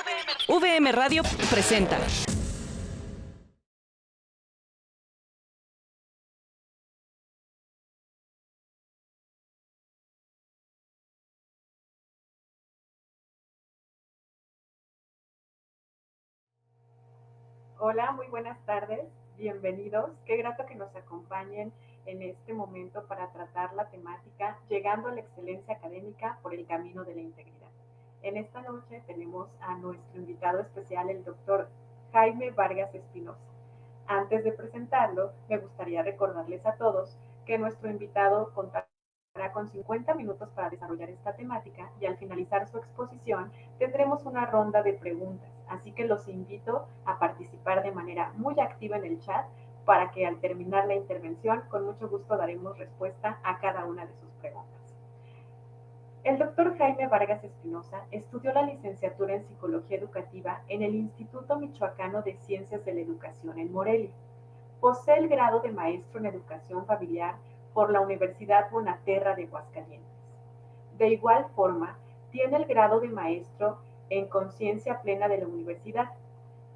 VM Radio presenta. Hola, muy buenas tardes, bienvenidos. Qué grato que nos acompañen en este momento para tratar la temática Llegando a la excelencia académica por el camino de la integridad. En esta noche tenemos a nuestro invitado especial, el doctor Jaime Vargas Espinosa. Antes de presentarlo, me gustaría recordarles a todos que nuestro invitado contará con 50 minutos para desarrollar esta temática y al finalizar su exposición tendremos una ronda de preguntas, así que los invito a participar de manera muy activa en el chat para que al terminar la intervención con mucho gusto daremos respuesta a cada una de sus preguntas. El doctor Jaime Vargas Espinosa estudió la licenciatura en Psicología Educativa en el Instituto Michoacano de Ciencias de la Educación en Morelia. Posee el grado de maestro en Educación Familiar por la Universidad Bonaterra de Aguascalientes. De igual forma, tiene el grado de maestro en Conciencia Plena de la Universidad.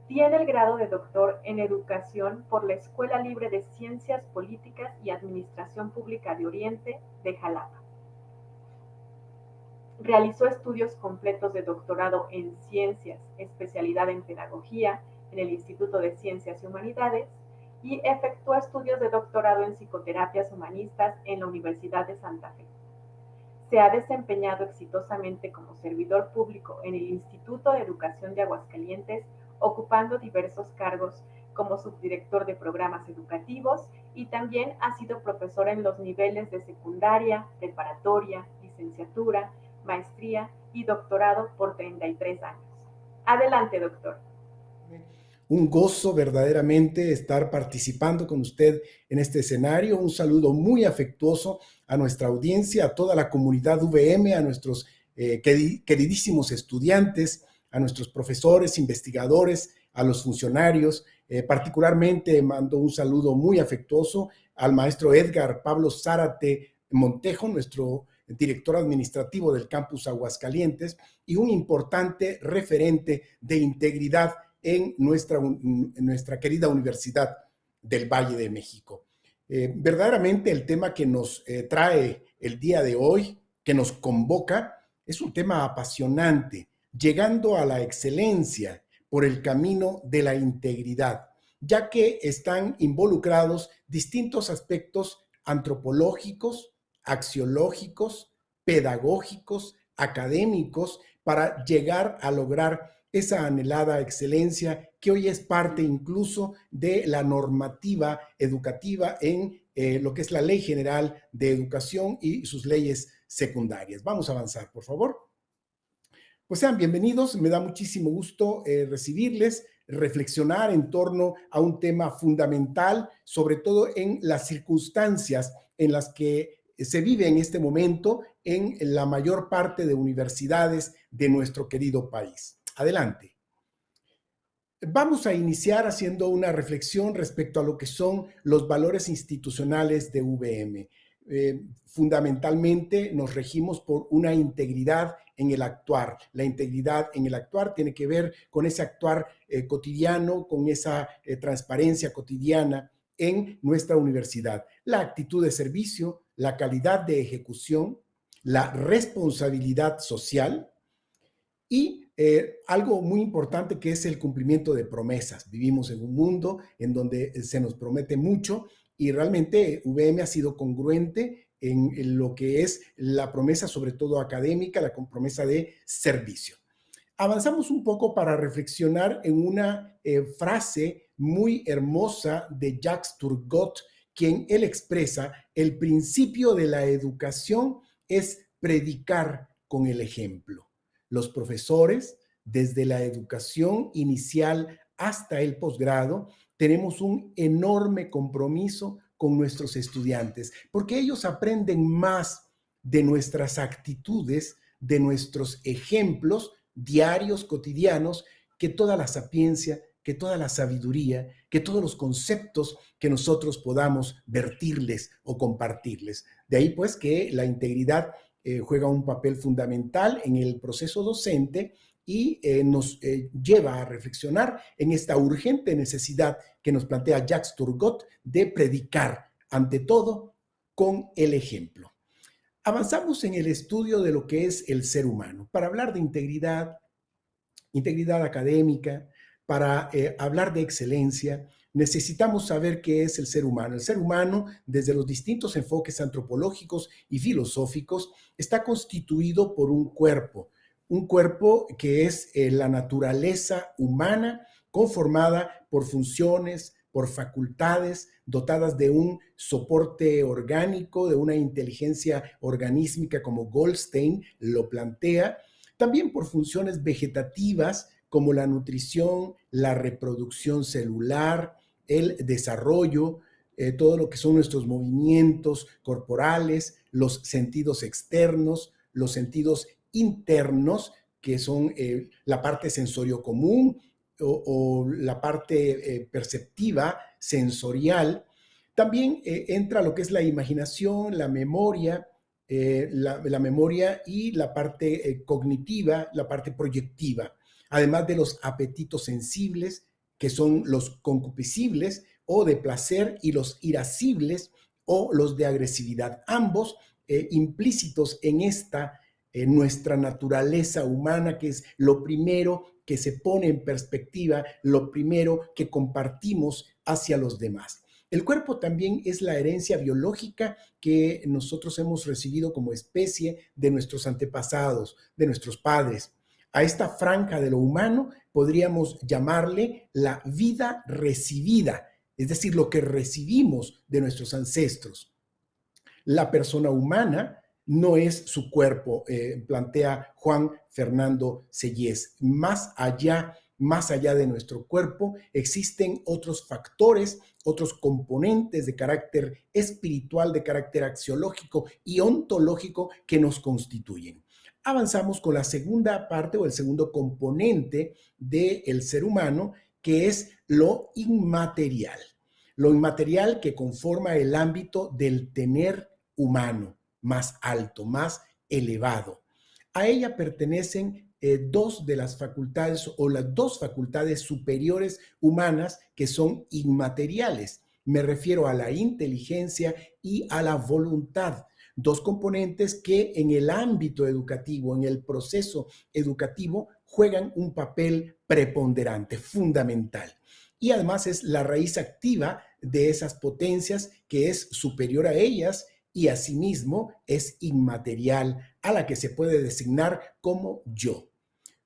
Tiene el grado de doctor en Educación por la Escuela Libre de Ciencias Políticas y Administración Pública de Oriente de Jalapa. Realizó estudios completos de doctorado en Ciencias, especialidad en Pedagogía, en el Instituto de Ciencias y Humanidades, y efectuó estudios de doctorado en Psicoterapias Humanistas en la Universidad de Santa Fe. Se ha desempeñado exitosamente como servidor público en el Instituto de Educación de Aguascalientes, ocupando diversos cargos como subdirector de programas educativos y también ha sido profesor en los niveles de secundaria, preparatoria, licenciatura, maestría y doctorado por 33 años. Adelante, doctor. Un gozo verdaderamente estar participando con usted en este escenario. Un saludo muy afectuoso a nuestra audiencia, a toda la comunidad VM, a nuestros queridísimos estudiantes, a nuestros profesores, investigadores, a los funcionarios. Particularmente mando un saludo muy afectuoso al maestro Edgar Pablo Zárate Montejo, nuestro director administrativo del campus Aguascalientes y un importante referente de integridad en nuestra querida Universidad del Valle de México. Verdaderamente el tema que nos trae el día de hoy, que nos convoca, es un tema apasionante, llegando a la excelencia por el camino de la integridad, ya que están involucrados distintos aspectos antropológicos, axiológicos, pedagógicos, académicos, para llegar a lograr esa anhelada excelencia que hoy es parte incluso de la normativa educativa en lo que es la Ley General de Educación y sus leyes secundarias. Vamos a avanzar, por favor. Pues sean bienvenidos, me da muchísimo gusto recibirles, reflexionar en torno a un tema fundamental, sobre todo en las circunstancias en las que se vive en este momento en la mayor parte de universidades de nuestro querido país. Adelante. Vamos a iniciar haciendo una reflexión respecto a lo que son los valores institucionales de VM. Fundamentalmente nos regimos por una integridad en el actuar. La integridad en el actuar tiene que ver con ese actuar cotidiano, con esa transparencia cotidiana en nuestra universidad. La actitud de servicio, la calidad de ejecución, la responsabilidad social y algo muy importante que es el cumplimiento de promesas. Vivimos en un mundo en donde se nos promete mucho y realmente VM ha sido congruente en lo que es la promesa, sobre todo académica, la promesa de servicio. Avanzamos un poco para reflexionar en una frase muy hermosa de Jacques Turgot, quien él expresa: el principio de la educación es predicar con el ejemplo. Los profesores, desde la educación inicial hasta el posgrado, tenemos un enorme compromiso con nuestros estudiantes, porque ellos aprenden más de nuestras actitudes, de nuestros ejemplos diarios, cotidianos, que toda la sapiencia, que toda la sabiduría, que todos los conceptos que nosotros podamos vertirles o compartirles. De ahí pues que la integridad juega un papel fundamental en el proceso docente y nos lleva a reflexionar en esta urgente necesidad que nos plantea Jacques Turgot de predicar ante todo con el ejemplo. Avanzamos en el estudio de lo que es el ser humano. Para hablar de integridad académica, para hablar de excelencia, necesitamos saber qué es el ser humano. El ser humano, desde los distintos enfoques antropológicos y filosóficos, está constituido por un cuerpo que es la naturaleza humana conformada por funciones, por facultades dotadas de un soporte orgánico, de una inteligencia organísmica como Goldstein lo plantea, también por funciones vegetativas como la nutrición, la reproducción celular, el desarrollo, todo lo que son nuestros movimientos corporales, los sentidos externos, los sentidos internos, que son la parte sensorio común o la parte perceptiva, sensorial. También entra lo que es la imaginación, la memoria, la memoria y la parte cognitiva, la parte proyectiva, además de los apetitos sensibles, que son los concupiscibles o de placer, y los irascibles o los de agresividad, ambos implícitos en nuestra naturaleza humana, que es lo primero que se pone en perspectiva, lo primero que compartimos hacia los demás. El cuerpo también es la herencia biológica que nosotros hemos recibido como especie de nuestros antepasados, de nuestros padres. A esta franja de lo humano podríamos llamarle la vida recibida, es decir, lo que recibimos de nuestros ancestros. La persona humana no es su cuerpo, plantea Juan Fernando Sellés. Más allá de nuestro cuerpo, existen otros factores, otros componentes de carácter espiritual, de carácter axiológico y ontológico que nos constituyen. Avanzamos con la segunda parte o el segundo componente del ser humano, que es lo inmaterial. Lo inmaterial que conforma el ámbito del tener humano más alto, más elevado. A ella pertenecen dos de las facultades o las dos facultades superiores humanas que son inmateriales. Me refiero a la inteligencia y a la voluntad. Dos componentes que en el ámbito educativo, en el proceso educativo, juegan un papel preponderante, fundamental. Y además es la raíz activa de esas potencias que es superior a ellas y asimismo es inmaterial, a la que se puede designar como yo.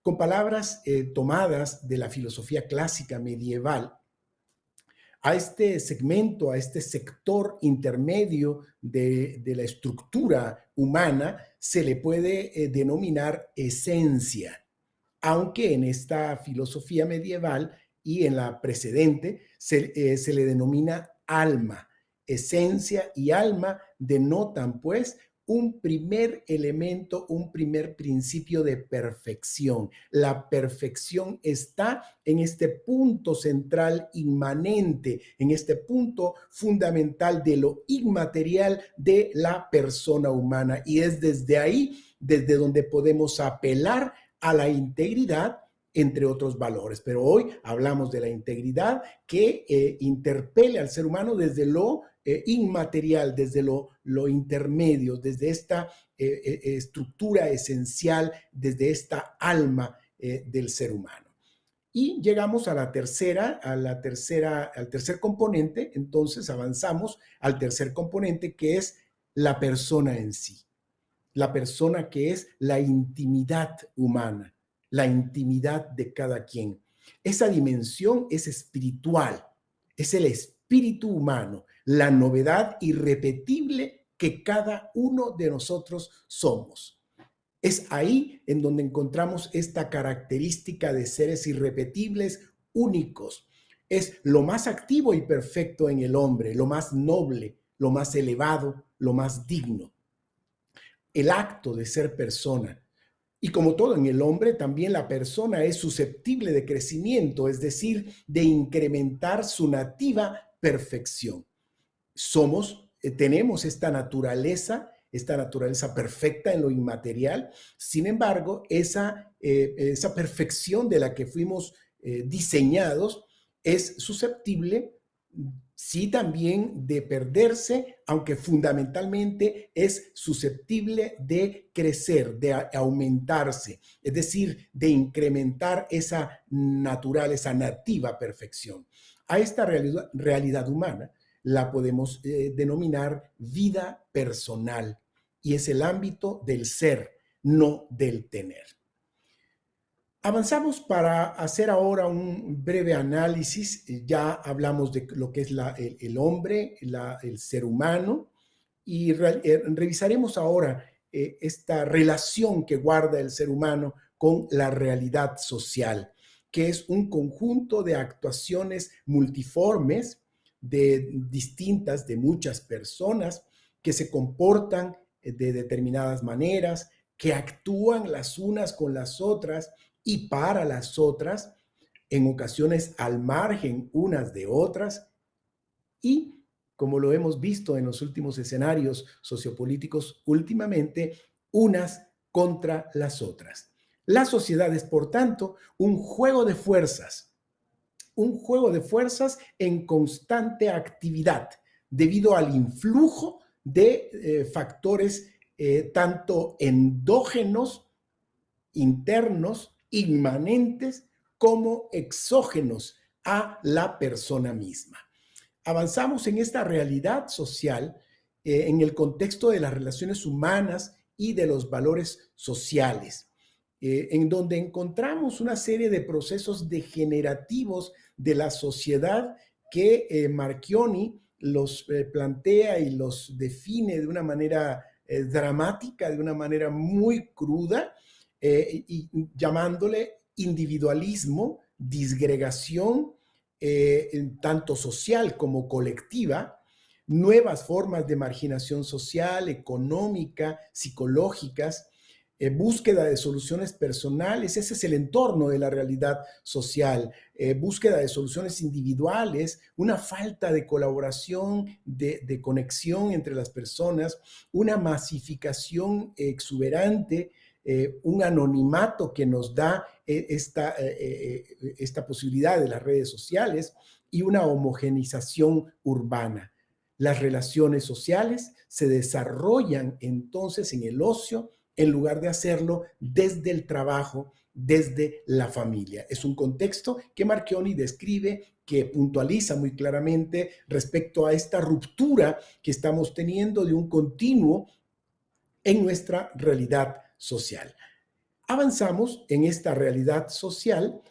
Con palabras tomadas de la filosofía clásica medieval, a este segmento, a este sector intermedio de la estructura humana se le puede denominar esencia, aunque en esta filosofía medieval y en la precedente se le denomina alma. Esencia y alma denotan, pues, un primer elemento, un primer principio de perfección. La perfección está en este punto central inmanente, en este punto fundamental de lo inmaterial de la persona humana. Y es desde ahí, desde donde podemos apelar a la integridad, entre otros valores. Pero hoy hablamos de la integridad que interpele al ser humano desde lo inmaterial, desde lo intermedio, desde esta estructura esencial, desde esta alma del ser humano. Y llegamos al tercer componente. Entonces avanzamos al tercer componente, que es la persona en sí. La persona, que es la intimidad humana, la intimidad de cada quien. Esa dimensión es espiritual, es el espíritu humano, la novedad irrepetible que cada uno de nosotros somos. Es ahí en donde encontramos esta característica de seres irrepetibles, únicos. Es lo más activo y perfecto en el hombre, lo más noble, lo más elevado, lo más digno. El acto de ser persona. Y como todo en el hombre, también la persona es susceptible de crecimiento, es decir, de incrementar su nativa perfección. Tenemos esta naturaleza esta naturaleza perfecta en lo inmaterial. Sin embargo, esa perfección de la que fuimos diseñados es susceptible, sí, también de perderse, aunque fundamentalmente es susceptible de crecer, de aumentarse, es decir, de incrementar esa natural, esa nativa perfección. A esta realidad humana la podemos denominar vida personal, y es el ámbito del ser, no del tener. Avanzamos para hacer ahora un breve análisis. Ya hablamos de lo que es el hombre, el ser humano, y revisaremos ahora esta relación que guarda el ser humano con la realidad social, que es un conjunto de actuaciones multiformes, de muchas personas que se comportan de determinadas maneras, que actúan las unas con las otras y para las otras, en ocasiones al margen unas de otras, y como lo hemos visto en los últimos escenarios sociopolíticos últimamente, unas contra las otras. La sociedad es, por tanto, un juego de fuerzas en constante actividad debido al influjo de factores tanto endógenos, internos, inmanentes, como exógenos a la persona misma. Avanzamos en esta realidad social en el contexto de las relaciones humanas y de los valores sociales, en donde encontramos una serie de procesos degenerativos de la sociedad que Marchionni los plantea y los define de una manera dramática, de una manera muy cruda, y llamándole individualismo, disgregación, tanto social como colectiva, nuevas formas de marginación social, económica, psicológicas, búsqueda de soluciones personales. Ese es el entorno de la realidad social, búsqueda de soluciones individuales, una falta de colaboración, de conexión entre las personas, una masificación exuberante, un anonimato que nos da esta posibilidad de las redes sociales, y una homogenización urbana. Las relaciones sociales se desarrollan entonces en el ocio, en lugar de hacerlo desde el trabajo, desde la familia. Es un contexto que Marchionni describe, que puntualiza muy claramente respecto a esta ruptura que estamos teniendo de un continuo en nuestra realidad social. Avanzamos en esta realidad social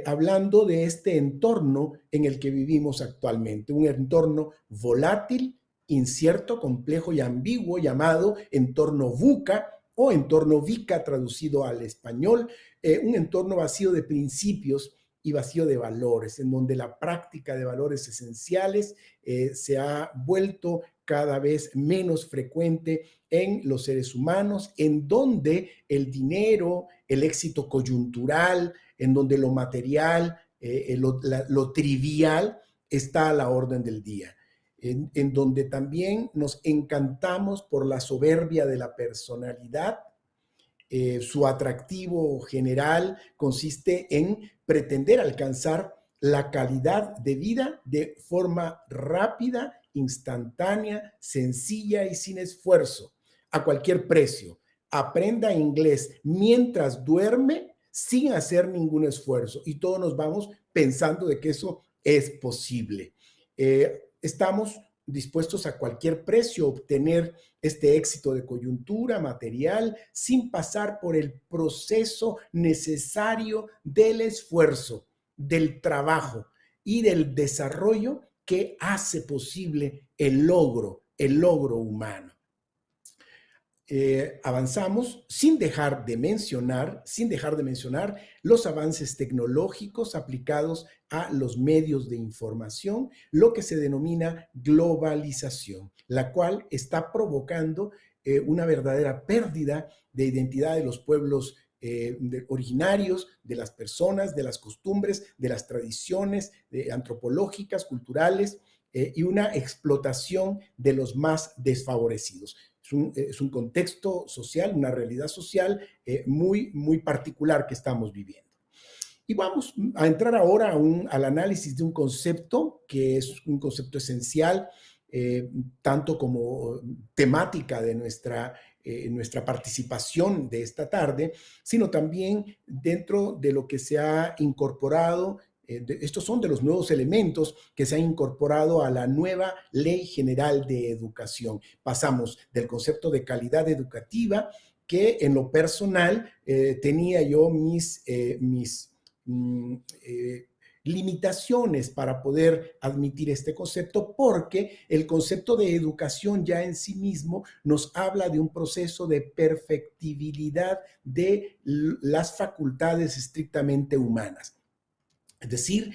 hablando de este entorno en el que vivimos actualmente, un entorno volátil, incierto, complejo y ambiguo, llamado entorno VUCA o entorno VICA traducido al español, un entorno vacío de principios y vacío de valores, en donde la práctica de valores esenciales se ha vuelto cada vez menos frecuente en los seres humanos, en donde el dinero, el éxito coyuntural, en donde lo material, lo trivial está a la orden del día, en donde también nos encantamos por la soberbia de la personalidad. Su atractivo general consiste en pretender alcanzar la calidad de vida de forma rápida, instantánea, sencilla y sin esfuerzo, a cualquier precio. Aprenda inglés mientras duerme sin hacer ningún esfuerzo, y todos nos vamos pensando de que eso es posible. Estamos dispuestos a cualquier precio a obtener este éxito de coyuntura material sin pasar por el proceso necesario del esfuerzo, del trabajo y del desarrollo que hace posible el logro humano. Avanzamos sin dejar de mencionar los avances tecnológicos aplicados a los medios de información, lo que se denomina globalización, la cual está provocando una verdadera pérdida de identidad de los pueblos originarios, de las personas, de las costumbres, de las tradiciones antropológicas, culturales, y una explotación de los más desfavorecidos. Es es un contexto social, una realidad social muy particular que estamos viviendo. Y vamos a entrar ahora al análisis de un concepto que es un concepto esencial, tanto como temática de nuestra participación de esta tarde, sino también dentro de lo que se ha incorporado. Estos son de los nuevos elementos que se han incorporado a la nueva Ley General de Educación. Pasamos del concepto de calidad educativa, que en lo personal tenía yo mis limitaciones para poder admitir este concepto, porque el concepto de educación ya en sí mismo nos habla de un proceso de perfectibilidad de las facultades estrictamente humanas. Es decir,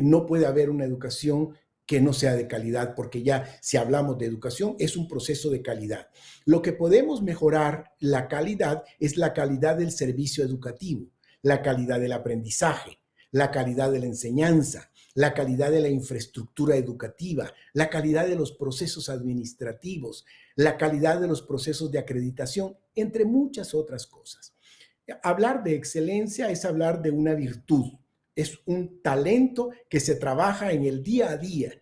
no puede haber una educación que no sea de calidad, porque ya si hablamos de educación es un proceso de calidad. Lo que podemos mejorar la calidad es la calidad del servicio educativo, la calidad del aprendizaje, la calidad de la enseñanza, la calidad de la infraestructura educativa, la calidad de los procesos administrativos, la calidad de los procesos de acreditación, entre muchas otras cosas. Hablar de excelencia es hablar de una virtud, es un talento que se trabaja en el día a día,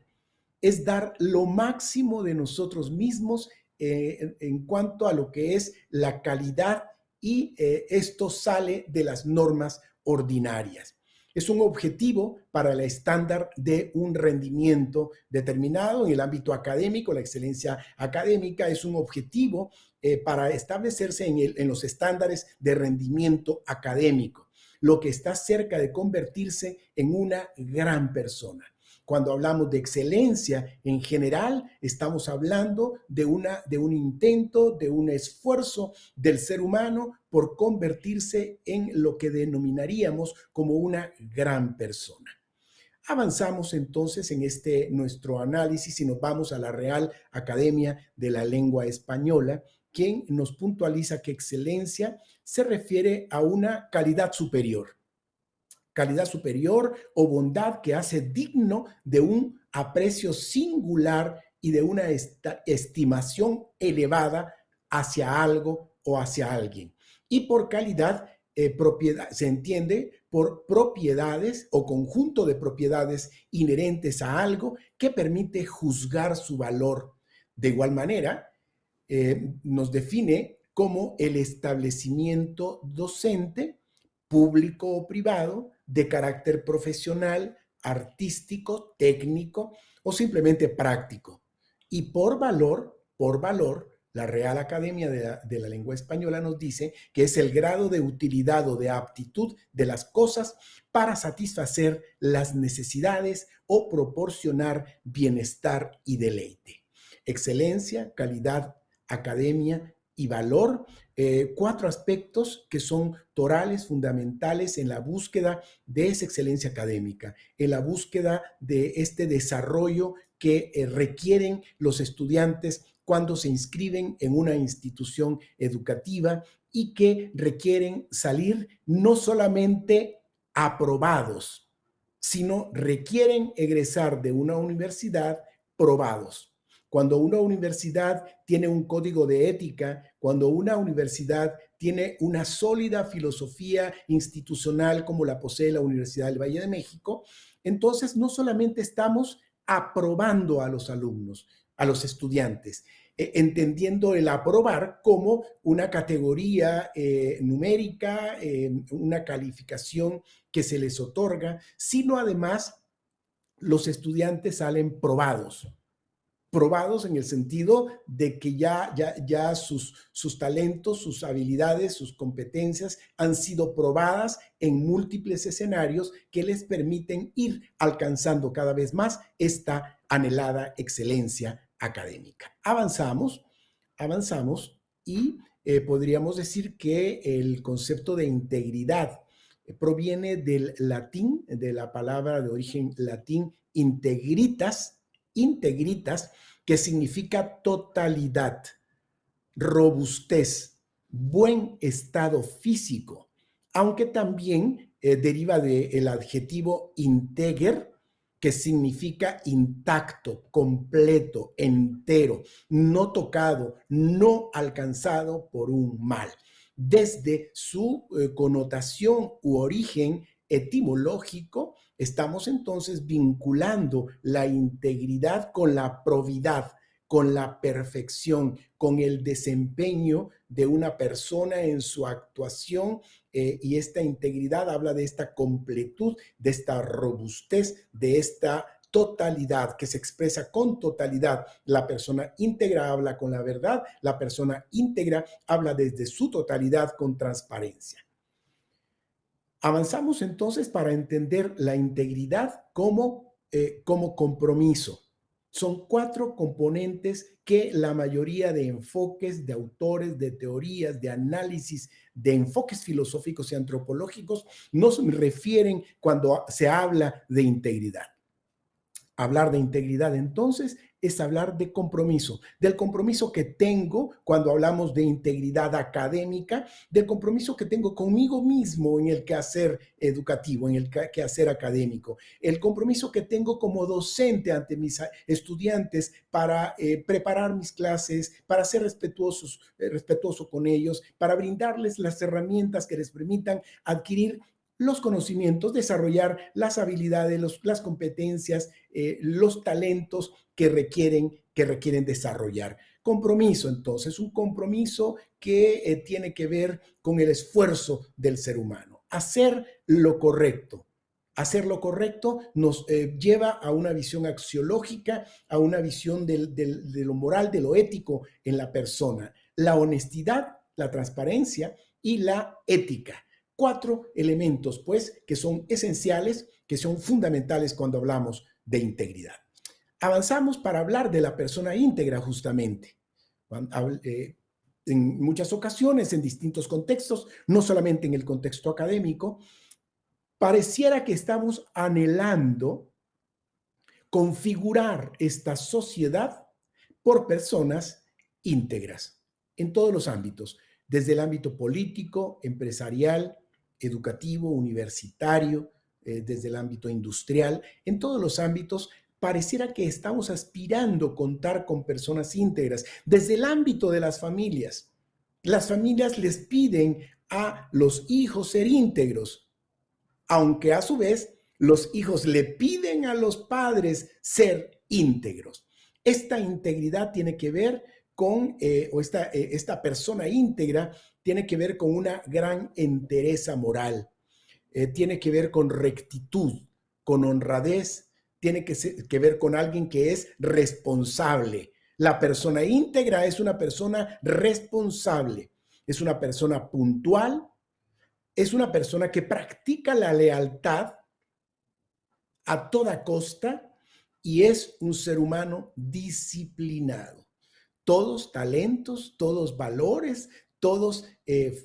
es dar lo máximo de nosotros mismos en cuanto a lo que es la calidad, y esto sale de las normas ordinarias. Es un objetivo para el estándar de un rendimiento determinado en el ámbito académico. La excelencia académica es un objetivo para establecerse en los estándares de rendimiento académico, lo que está cerca de convertirse en una gran persona. Cuando hablamos de excelencia en general, estamos hablando de un intento, de un esfuerzo del ser humano por convertirse en lo que denominaríamos como una gran persona. Avanzamos entonces en nuestro análisis y nos vamos a la Real Academia de la Lengua Española, quien nos puntualiza que excelencia se refiere a una calidad superior o bondad que hace digno de un aprecio singular y de una estimación elevada hacia algo o hacia alguien. Y por calidad, propiedad, se entiende por propiedades o conjunto de propiedades inherentes a algo que permite juzgar su valor. De igual manera, nos define como el establecimiento docente, público o privado, de carácter profesional, artístico, técnico o simplemente práctico. Y por valor, la Real Academia de la Lengua Española nos dice que es el grado de utilidad o de aptitud de las cosas para satisfacer las necesidades o proporcionar bienestar y deleite. Excelencia, calidad, academia y valor, 4 aspectos que son torales, fundamentales en la búsqueda de esa excelencia académica, en la búsqueda de este desarrollo que requieren los estudiantes cuando se inscriben en una institución educativa y que requieren salir no solamente aprobados, sino requieren egresar de una universidad probados. Cuando una universidad tiene un código de ética, cuando una universidad tiene una sólida filosofía institucional como la posee la Universidad del Valle de México, entonces no solamente estamos aprobando a los alumnos, a los estudiantes, entendiendo el aprobar como una categoría numérica, una calificación que se les otorga, sino además los estudiantes salen probados en el sentido de que ya sus talentos, sus habilidades, sus competencias han sido probadas en múltiples escenarios que les permiten ir alcanzando cada vez más esta anhelada excelencia académica. Avanzamos y podríamos decir que el concepto de integridad proviene del latín, de la palabra de origen latín integritas, que significa totalidad, robustez, buen estado físico, aunque también deriva del adjetivo integer, que significa intacto, completo, entero, no tocado, no alcanzado por un mal. Desde su connotación u origen etimológico, estamos entonces vinculando la integridad con la probidad, con la perfección, con el desempeño de una persona en su actuación, y esta integridad habla de esta completud, de esta robustez, de esta totalidad que se expresa con totalidad. La persona íntegra habla con la verdad, la persona íntegra habla desde su totalidad con transparencia. Avanzamos entonces para entender la integridad como compromiso. Son 4 componentes que la mayoría de enfoques, de autores, de teorías, de análisis, de enfoques filosóficos y antropológicos nos refieren cuando se habla de integridad. Hablar de integridad, entonces, es hablar de compromiso, del compromiso que tengo cuando hablamos de integridad académica, del compromiso que tengo conmigo mismo en el quehacer educativo, en el quehacer académico, el compromiso que tengo como docente ante mis estudiantes para preparar mis clases, para ser respetuoso con ellos, para brindarles las herramientas que les permitan adquirir los conocimientos, desarrollar las habilidades, las competencias, los talentos que requieren desarrollar. Compromiso, entonces, un compromiso que tiene que ver con el esfuerzo del ser humano. Hacer lo correcto. Hacer lo correcto nos lleva a una visión axiológica, a una visión de lo moral, de lo ético en la persona. La honestidad, la transparencia y la ética. 4 elementos, pues, que son esenciales, que son fundamentales cuando hablamos de integridad. Avanzamos para hablar de la persona íntegra, justamente. En muchas ocasiones, en distintos contextos, no solamente en el contexto académico, pareciera que estamos anhelando configurar esta sociedad por personas íntegras en todos los ámbitos, desde el ámbito político, empresarial, educativo, universitario, desde el ámbito industrial, en todos los ámbitos. Pareciera que estamos aspirando a contar con personas íntegras. Desde el ámbito de las familias les piden a los hijos ser íntegros, aunque a su vez los hijos le piden a los padres ser íntegros. Esta integridad tiene que ver con, esta persona íntegra tiene que ver con una gran entereza moral, tiene que ver con rectitud, con honradez, tiene que ver con alguien que es responsable. La persona íntegra es una persona responsable, es una persona puntual, es una persona que practica la lealtad a toda costa y es un ser humano disciplinado. Todos talentos, todos valores, todos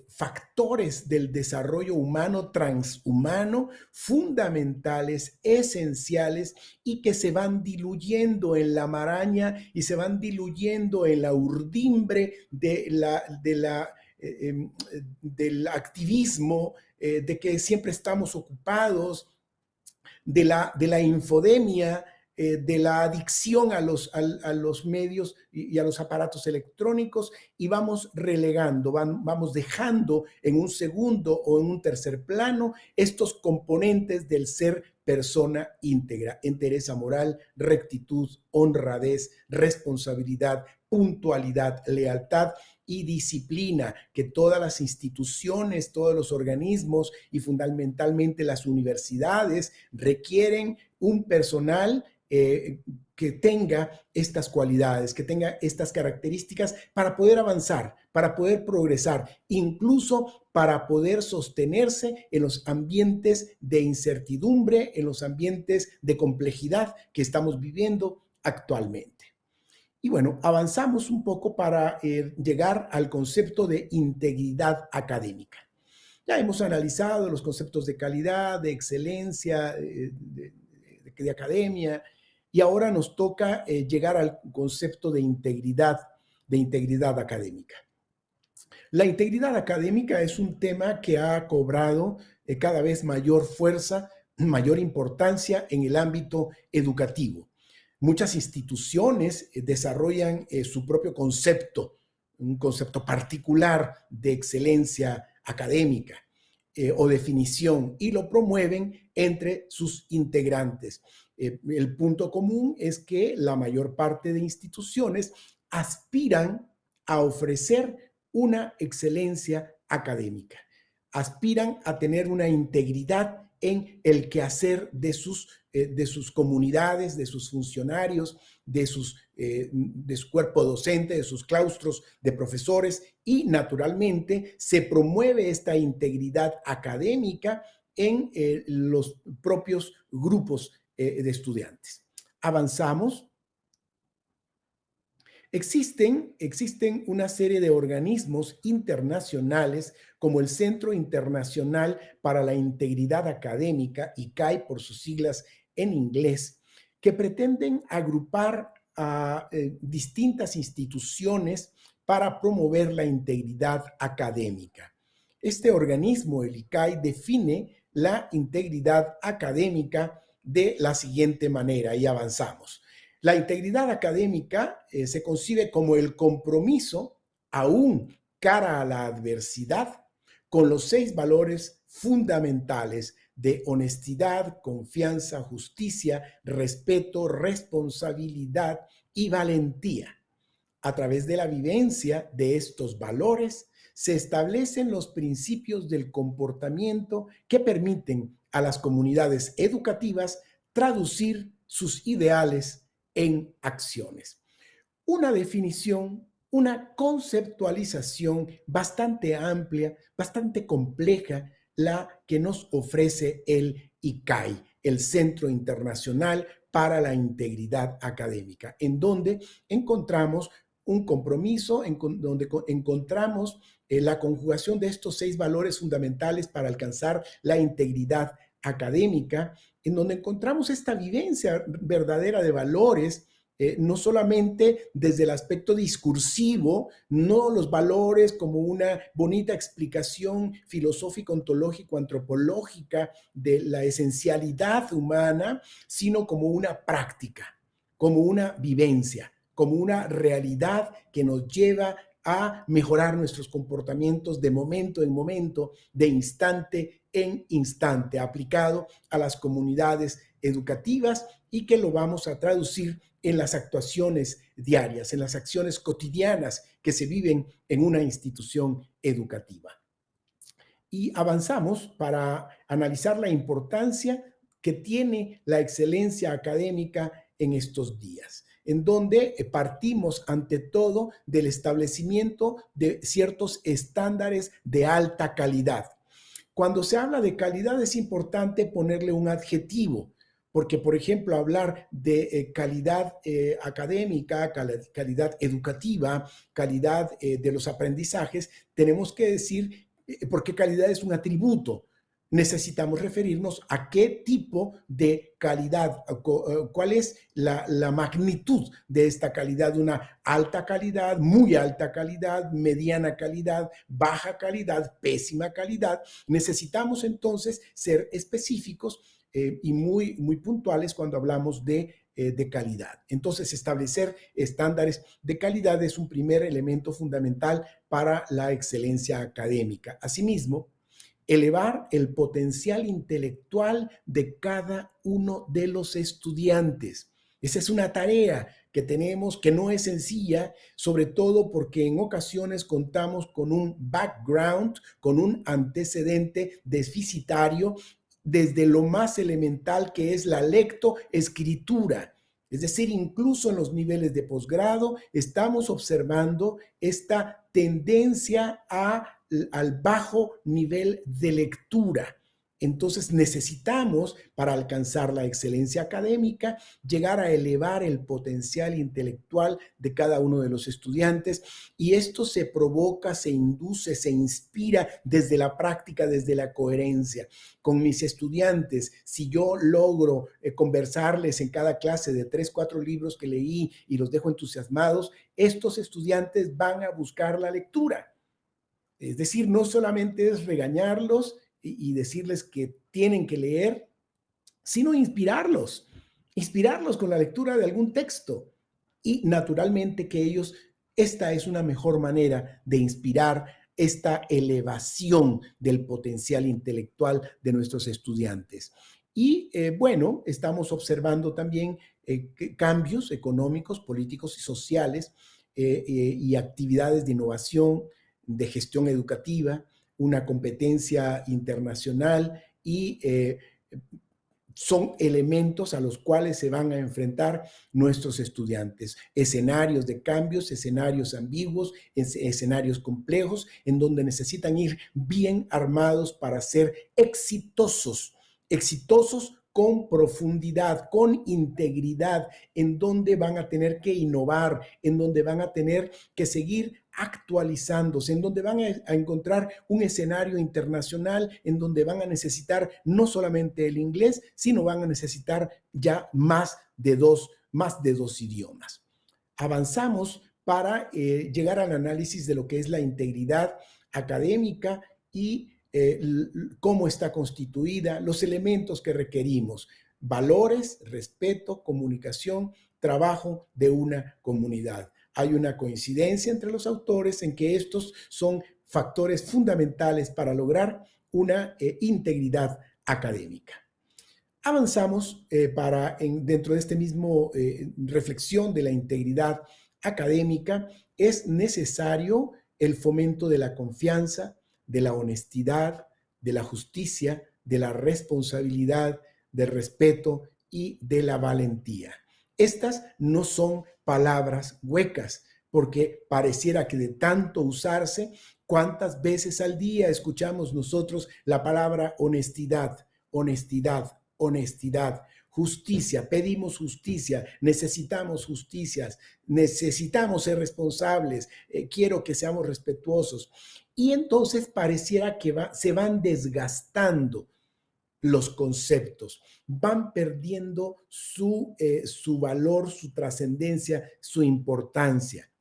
factores del desarrollo humano, transhumano, fundamentales, esenciales y que se van diluyendo en la maraña y se van diluyendo en la urdimbre del activismo, de que siempre estamos ocupados, de la infodemia, de la adicción a los medios y a los aparatos electrónicos, y vamos relegando, vamos dejando en un segundo o en un tercer plano estos componentes del ser persona íntegra: entereza moral, rectitud, honradez, responsabilidad, puntualidad, lealtad y disciplina, que todas las instituciones, todos los organismos y fundamentalmente las universidades requieren un personal que tenga estas cualidades, que tenga estas características para poder avanzar, para poder progresar, incluso para poder sostenerse en los ambientes de incertidumbre, en los ambientes de complejidad que estamos viviendo actualmente. Y bueno, avanzamos un poco para llegar al concepto de integridad académica. Ya hemos analizado los conceptos de calidad, de excelencia, de academia, y ahora nos toca llegar al concepto de integridad académica. La integridad académica es un tema que ha cobrado cada vez mayor fuerza mayor importancia en el ámbito educativo. Muchas instituciones desarrollan su propio concepto, un concepto particular de excelencia académica o definición, y lo promueven entre sus integrantes. El punto común es que la mayor parte de instituciones aspiran a ofrecer una excelencia académica, aspiran a tener una integridad en el quehacer de sus comunidades, de sus funcionarios, de su cuerpo docente, de sus claustros de profesores, y naturalmente se promueve esta integridad académica en los propios grupos de estudiantes. Avanzamos. Existen una serie de organismos internacionales como el Centro Internacional para la Integridad Académica, ICAI por sus siglas en inglés, que pretenden agrupar a distintas instituciones para promover la integridad académica. Este organismo, el ICAI, define la integridad académica de la siguiente manera, y avanzamos. La integridad académica se concibe como el compromiso, aún cara a la adversidad, con los 6 valores fundamentales de honestidad, confianza, justicia, respeto, responsabilidad y valentía. A través de la vivencia de estos valores se establecen los principios del comportamiento que permiten a las comunidades educativas traducir sus ideales en acciones. Una definición, una conceptualización bastante amplia, bastante compleja, la que nos ofrece el ICAI, el Centro Internacional para la Integridad Académica, en donde encontramos un compromiso, donde encontramos la conjugación de estos 6 valores fundamentales para alcanzar la integridad académica, en donde encontramos esta vivencia verdadera de valores, no solamente desde el aspecto discursivo, no los valores como una bonita explicación filosófica, ontológica, antropológica de la esencialidad humana, sino como una práctica, como una vivencia, como una realidad que nos lleva a mejorar nuestros comportamientos de momento en momento, de instante en instante, aplicado a las comunidades educativas, y que lo vamos a traducir en las actuaciones diarias, en las acciones cotidianas que se viven en una institución educativa. Y avanzamos para analizar la importancia que tiene la excelencia académica en estos días, en donde partimos ante todo del establecimiento de ciertos estándares de alta calidad. Cuando se habla de calidad es importante ponerle un adjetivo, porque, por ejemplo, hablar de calidad académica, calidad educativa, calidad de los aprendizajes, tenemos que decir, porque calidad es un atributo. Necesitamos referirnos a qué tipo de calidad, cuál es la magnitud de esta calidad, una alta calidad, muy alta calidad, mediana calidad, baja calidad, pésima calidad. Necesitamos entonces ser específicos y muy puntuales cuando hablamos de calidad. Entonces, establecer estándares de calidad es un primer elemento fundamental para la excelencia académica. Asimismo, elevar el potencial intelectual de cada uno de los estudiantes. Esa es una tarea que tenemos, que no es sencilla, sobre todo porque en ocasiones contamos con un background, con un antecedente deficitario desde lo más elemental, que es la lectoescritura. Es decir, incluso en los niveles de posgrado estamos observando esta tendencia al bajo nivel de lectura. Entonces necesitamos, para alcanzar la excelencia académica, llegar a elevar el potencial intelectual de cada uno de los estudiantes, y esto se provoca, se induce, se inspira desde la práctica, desde la coherencia. Con mis estudiantes, si yo logro conversarles en cada clase de 3, 4 libros que leí y los dejo entusiasmados, estos estudiantes van a buscar la lectura. Es decir, no solamente es regañarlos y decirles que tienen que leer, sino inspirarlos con la lectura de algún texto. Y naturalmente que ellos, esta es una mejor manera de inspirar esta elevación del potencial intelectual de nuestros estudiantes. Y bueno, estamos observando también cambios económicos, políticos y sociales y actividades de innovación, de gestión educativa, una competencia internacional y son elementos a los cuales se van a enfrentar nuestros estudiantes. Escenarios de cambios, escenarios ambiguos, escenarios complejos, en donde necesitan ir bien armados para ser exitosos, exitosos con profundidad, con integridad, en donde van a tener que innovar, en donde van a tener que seguir actualizándose, en donde van a encontrar un escenario internacional, en donde van a necesitar no solamente el inglés, sino van a necesitar ya más de dos idiomas. Avanzamos para llegar al análisis de lo que es la integridad académica y cómo está constituida, los elementos que requerimos, valores, respeto, comunicación, trabajo de una comunidad. Hay una coincidencia entre los autores en que estos son factores fundamentales para lograr una integridad académica. Avanzamos dentro de este mismo reflexión de la integridad académica, es necesario el fomento de la confianza, de la honestidad, de la justicia, de la responsabilidad, del respeto y de la valentía. Estas no son palabras huecas, porque pareciera que de tanto usarse, ¿cuántas veces al día escuchamos nosotros la palabra honestidad, honestidad, honestidad? Justicia, pedimos justicia, necesitamos justicias, necesitamos ser responsables, quiero que seamos respetuosos. Y entonces pareciera que se van desgastando los conceptos, van perdiendo su valor, su trascendencia, su importancia.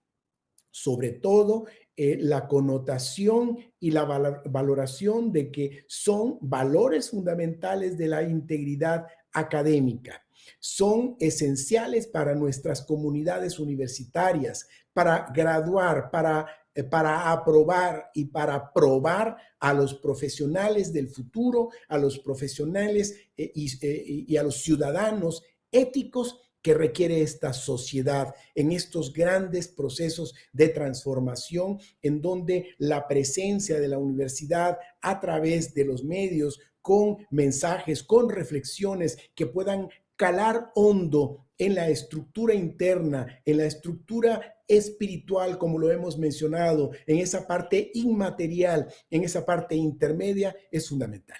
Sobre todo la connotación y la valoración de que son valores fundamentales de la integridad académica. Son esenciales para nuestras comunidades universitarias, para graduar, para aprobar y para probar a los profesionales del futuro, a los profesionales y a los ciudadanos éticos que requiere esta sociedad en estos grandes procesos de transformación en donde la presencia de la universidad a través de los medios con mensajes, con reflexiones que puedan calar hondo en la estructura interna, en la estructura espiritual, como lo hemos mencionado, en esa parte inmaterial, en esa parte intermedia, es fundamental.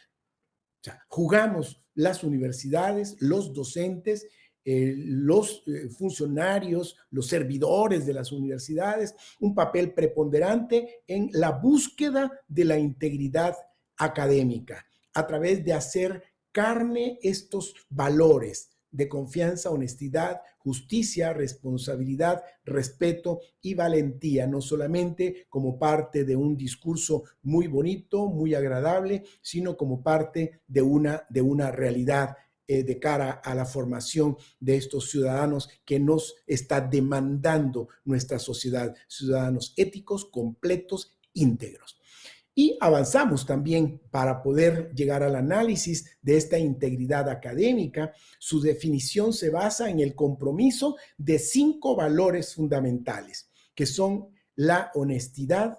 O sea, jugamos las universidades, los docentes, los funcionarios, los servidores de las universidades, un papel preponderante en la búsqueda de la integridad académica, a través de hacer carne estos valores de confianza, honestidad, justicia, responsabilidad, respeto y valentía, no solamente como parte de un discurso muy bonito, muy agradable, sino como parte de una realidad de cara a la formación de estos ciudadanos que nos está demandando nuestra sociedad, ciudadanos éticos, completos, íntegros. Y avanzamos también para poder llegar al análisis de esta integridad académica. Su definición se basa en el compromiso de 5 valores fundamentales, que son la honestidad,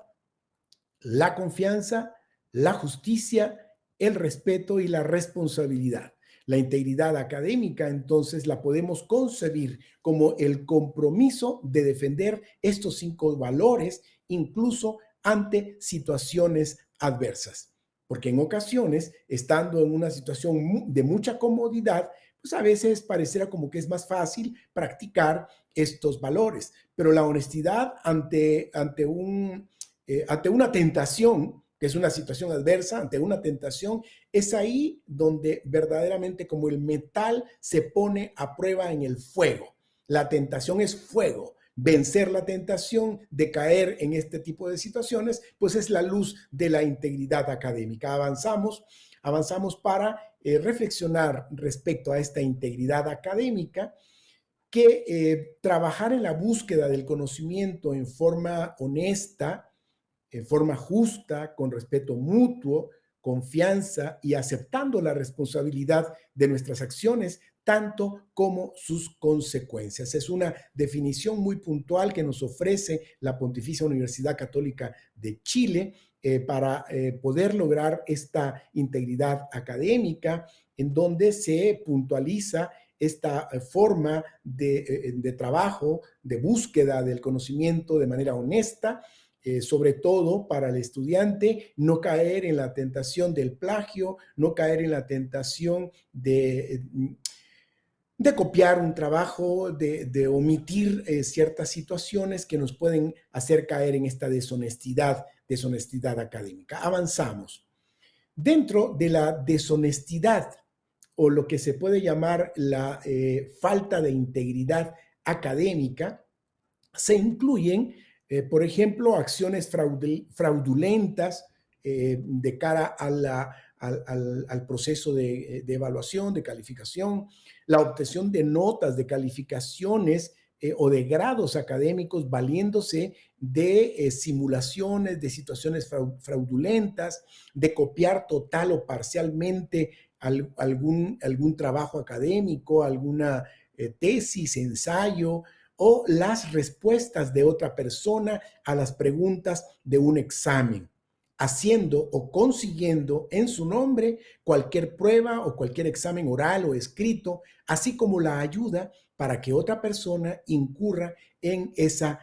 la confianza, la justicia, el respeto y la responsabilidad. La integridad académica, entonces, la podemos concebir como el compromiso de defender estos 5 valores, incluso ante situaciones adversas. Porque en ocasiones, estando en una situación de mucha comodidad, pues a veces pareciera como que es más fácil practicar estos valores. Pero la honestidad ante una tentación, que es una situación adversa, ante una tentación, es ahí donde verdaderamente como el metal se pone a prueba en el fuego. La tentación es fuego. Vencer la tentación de caer en este tipo de situaciones, pues es la luz de la integridad académica. Avanzamos para reflexionar respecto a esta integridad académica, que trabajar en la búsqueda del conocimiento en forma honesta, en forma justa, con respeto mutuo, confianza y aceptando la responsabilidad de nuestras acciones, tanto como sus consecuencias. Es una definición muy puntual que nos ofrece la Pontificia Universidad Católica de Chile para poder lograr esta integridad académica, en donde se puntualiza esta forma de trabajo, de búsqueda del conocimiento de manera honesta, sobre todo para el estudiante, no caer en la tentación del plagio, no caer en la tentación de copiar un trabajo, de omitir ciertas situaciones que nos pueden hacer caer en esta deshonestidad académica. Avanzamos. Dentro de la deshonestidad o lo que se puede llamar la falta de integridad académica, se incluyen, por ejemplo, acciones fraudulentas de cara al proceso de evaluación, de calificación, la obtención de notas, de calificaciones o de grados académicos valiéndose de simulaciones, de situaciones fraudulentas, de copiar total o parcialmente algún trabajo académico, alguna tesis, ensayo, o las respuestas de otra persona a las preguntas de un examen, haciendo o consiguiendo en su nombre cualquier prueba o cualquier examen oral o escrito, así como la ayuda para que otra persona incurra en esa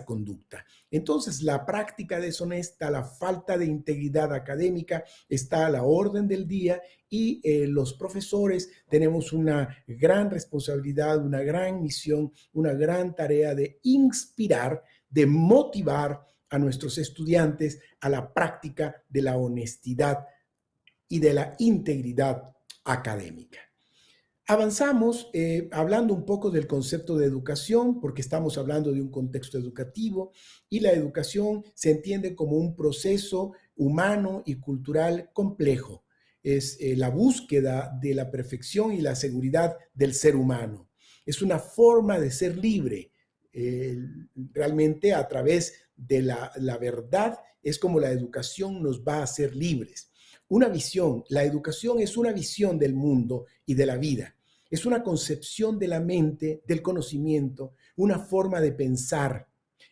conducta. Entonces, la práctica deshonesta, la falta de integridad académica está a la orden del día y los profesores tenemos una gran responsabilidad, una gran misión, una gran tarea de inspirar, de motivar a nuestros estudiantes a la práctica de la honestidad y de la integridad académica. Avanzamos hablando un poco del concepto de educación, porque estamos hablando de un contexto educativo y la educación se entiende como un proceso humano y cultural complejo. Es la búsqueda de la perfección y la seguridad del ser humano. Es una forma de ser libre. Realmente a través de la verdad es como la educación nos va a hacer libres. Una visión, la educación es una visión del mundo y de la vida. Es una concepción de la mente, del conocimiento, una forma de pensar.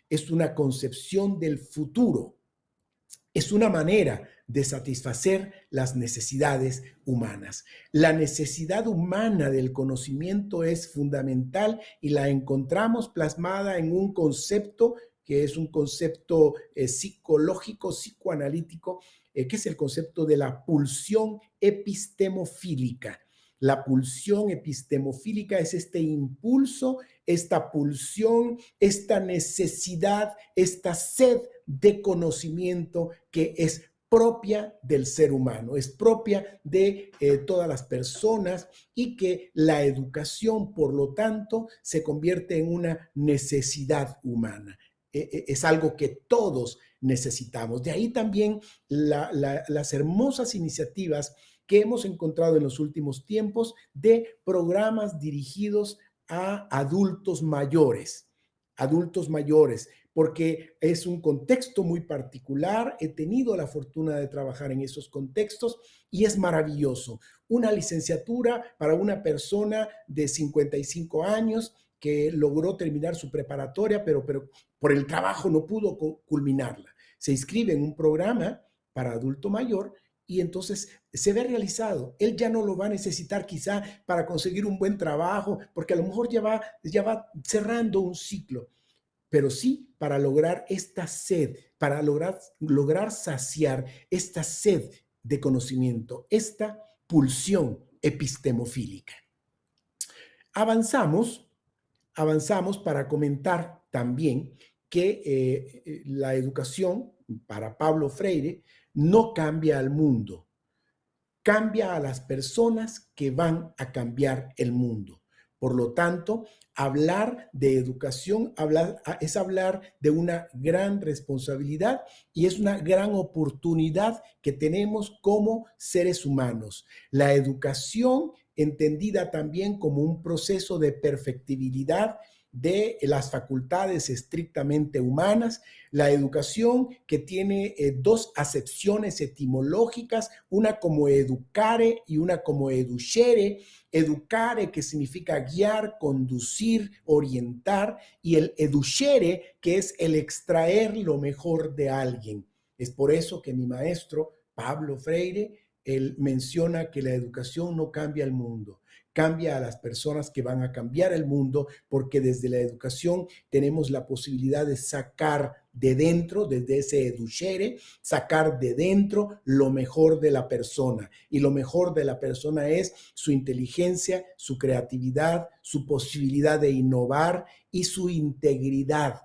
Es una concepción del futuro. Es una manera de satisfacer las necesidades humanas. La necesidad humana del conocimiento es fundamental y la encontramos plasmada en un concepto que es un concepto psicológico, psicoanalítico, que es el concepto de la pulsión epistemofílica. La pulsión epistemofílica es este impulso, esta pulsión, esta necesidad, esta sed de conocimiento que es propia del ser humano, es propia de todas las personas y que la educación, por lo tanto, se convierte en una necesidad humana. Es algo que todos necesitamos. De ahí también las hermosas iniciativas que hemos encontrado en los últimos tiempos de programas dirigidos a adultos mayores, porque es un contexto muy particular. He tenido la fortuna de trabajar en esos contextos y es maravilloso. Una licenciatura para una persona de 55 años que logró terminar su preparatoria, pero por el trabajo no pudo culminarla. Se inscribe en un programa para adulto mayor y entonces se ve realizado. Él ya no lo va a necesitar quizá para conseguir un buen trabajo, porque a lo mejor ya va cerrando un ciclo, pero sí para lograr esta sed, para lograr saciar esta sed de conocimiento, esta pulsión epistemofílica. Avanzamos para comentar también que la educación para Pablo Freire no cambia al mundo, cambia a las personas que van a cambiar el mundo. Por lo tanto, hablar de educación es hablar de una gran responsabilidad y es una gran oportunidad que tenemos como seres humanos. La educación, entendida también como un proceso de perfectibilidad de las facultades estrictamente humanas, la educación que tiene dos acepciones etimológicas, una como educare y una como educere. Educare, que significa guiar, conducir, orientar, y el educere, que es el extraer lo mejor de alguien. Es por eso que mi maestro, Pablo Freire, él menciona que la educación no cambia el mundo, cambia a las personas que van a cambiar el mundo, porque desde la educación tenemos la posibilidad de sacar de dentro, desde ese educere, sacar de dentro lo mejor de la persona. Y lo mejor de la persona es su inteligencia, su creatividad, su posibilidad de innovar y su integridad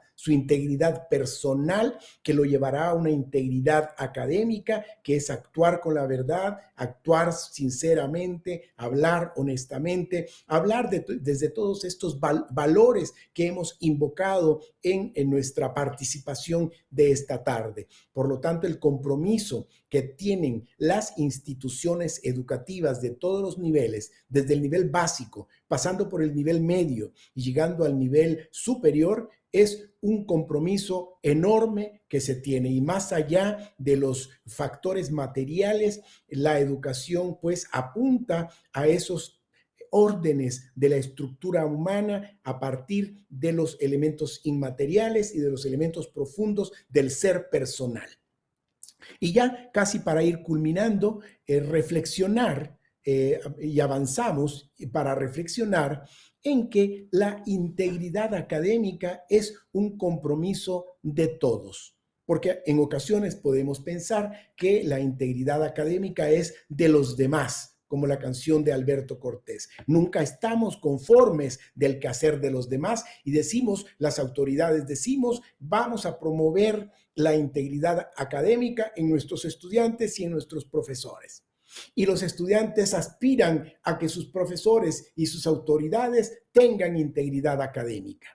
personal, que lo llevará a una integridad académica, que es actuar con la verdad, actuar sinceramente, hablar honestamente, hablar desde todos estos valores que hemos invocado en nuestra participación de esta tarde. Por lo tanto, el compromiso que tienen las instituciones educativas de todos los niveles, desde el nivel básico, pasando por el nivel medio y llegando al nivel superior, es un compromiso enorme que se tiene. Y más allá de los factores materiales, la educación pues apunta a esos órdenes de la estructura humana a partir de los elementos inmateriales y de los elementos profundos del ser personal. Y ya casi para ir culminando, reflexionar, y avanzamos para reflexionar en que la integridad académica es un compromiso de todos. Porque en ocasiones podemos pensar que la integridad académica es de los demás, como la canción de Alberto Cortés. Nunca estamos conformes del quehacer de los demás y decimos, las autoridades decimos, vamos a promover la integridad académica en nuestros estudiantes y en nuestros profesores. Y los estudiantes aspiran a que sus profesores y sus autoridades tengan integridad académica.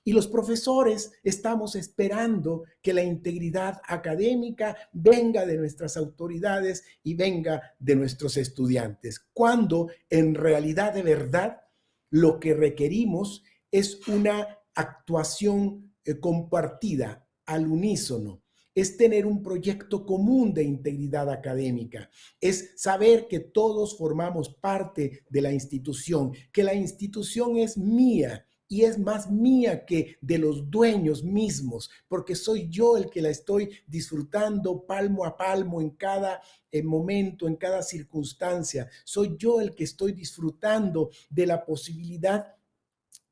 Y los profesores estamos esperando que la integridad académica venga de nuestras autoridades y venga de nuestros estudiantes, cuando en realidad de verdad lo que requerimos es una actuación compartida, al unísono. Es tener un proyecto común de integridad académica, es saber que todos formamos parte de la institución, que la institución es mía, y es más mía que de los dueños mismos, porque soy yo el que la estoy disfrutando palmo a palmo en cada momento, en cada circunstancia. Soy yo el que estoy disfrutando de la posibilidad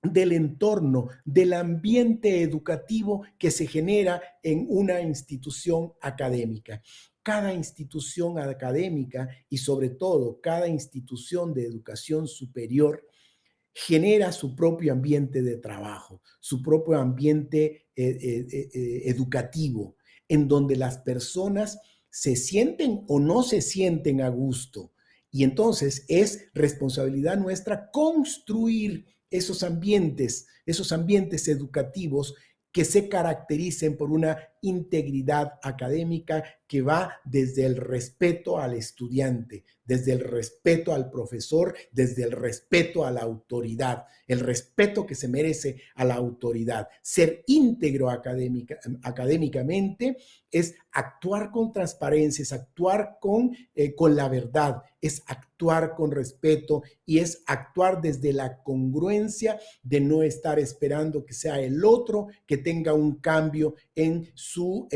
del entorno, del ambiente educativo que se genera en una institución académica. Cada institución académica y sobre todo cada institución de educación superior genera su propio ambiente de trabajo, su propio ambiente educativo, en donde las personas se sienten o no se sienten a gusto. Y entonces es responsabilidad nuestra construir esos ambientes educativos que se caractericen por una integridad académica que va desde el respeto al estudiante, desde el respeto al profesor, desde el respeto a la autoridad, el respeto que se merece a la autoridad. Ser íntegro académicamente es actuar con transparencia, es actuar con la verdad, es actuar con respeto y es actuar desde la congruencia de no estar esperando que sea el otro que tenga un cambio en su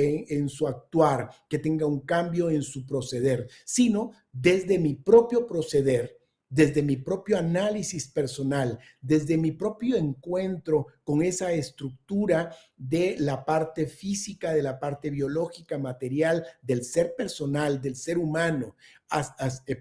actuar, que tenga un cambio en su proceder, sino desde mi propio proceder, desde mi propio análisis personal, desde mi propio encuentro con esa estructura de la parte física, de la parte biológica, material, del ser personal, del ser humano,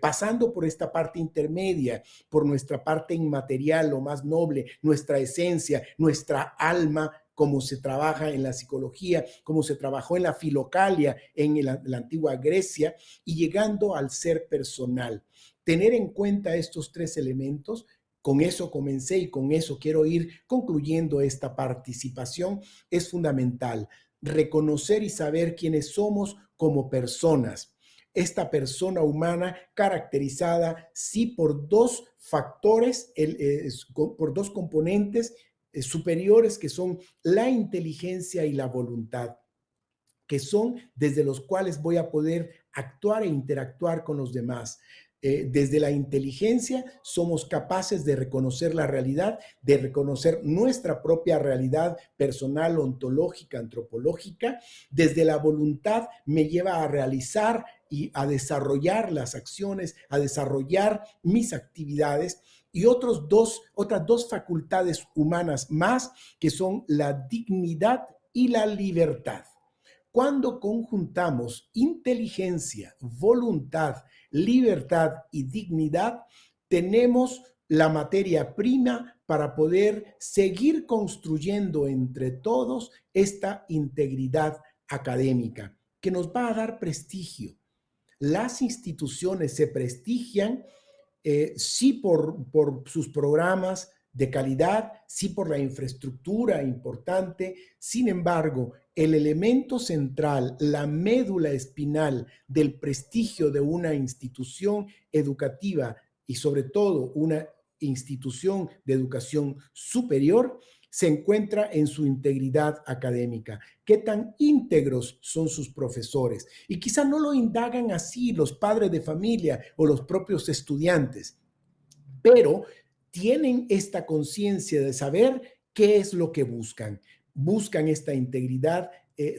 pasando por esta parte intermedia, por nuestra parte inmaterial, lo más noble, nuestra esencia, nuestra alma, como se trabaja en la psicología, como se trabajó en la filocalia en la antigua Grecia, y llegando al ser personal. Tener en cuenta estos tres elementos con eso comencé y con eso quiero ir concluyendo esta participación, es fundamental reconocer y saber quiénes somos como personas. Esta persona humana caracterizada, sí, por dos factores, por dos componentes superiores que son la inteligencia y la voluntad, que son desde los cuales voy a poder actuar e interactuar con los demás. Desde la inteligencia somos capaces de reconocer la realidad, de reconocer nuestra propia realidad personal, ontológica, antropológica. Desde la voluntad me lleva a realizar y a desarrollar las acciones, a desarrollar mis actividades. Y otras dos facultades humanas más, que son la dignidad y la libertad. Cuando conjuntamos inteligencia, voluntad, libertad y dignidad, tenemos la materia prima para poder seguir construyendo entre todos esta integridad académica que nos va a dar prestigio. Las instituciones se prestigian, sí por sus programas de calidad, sí por la infraestructura importante. Sin embargo, el elemento central, la médula espinal del prestigio de una institución educativa y sobre todo una institución de educación superior, se encuentra en su integridad académica. ¿Qué tan íntegros son sus profesores? Y quizá no lo indagan así los padres de familia o los propios estudiantes, pero tienen esta conciencia de saber qué es lo que buscan. Buscan esta integridad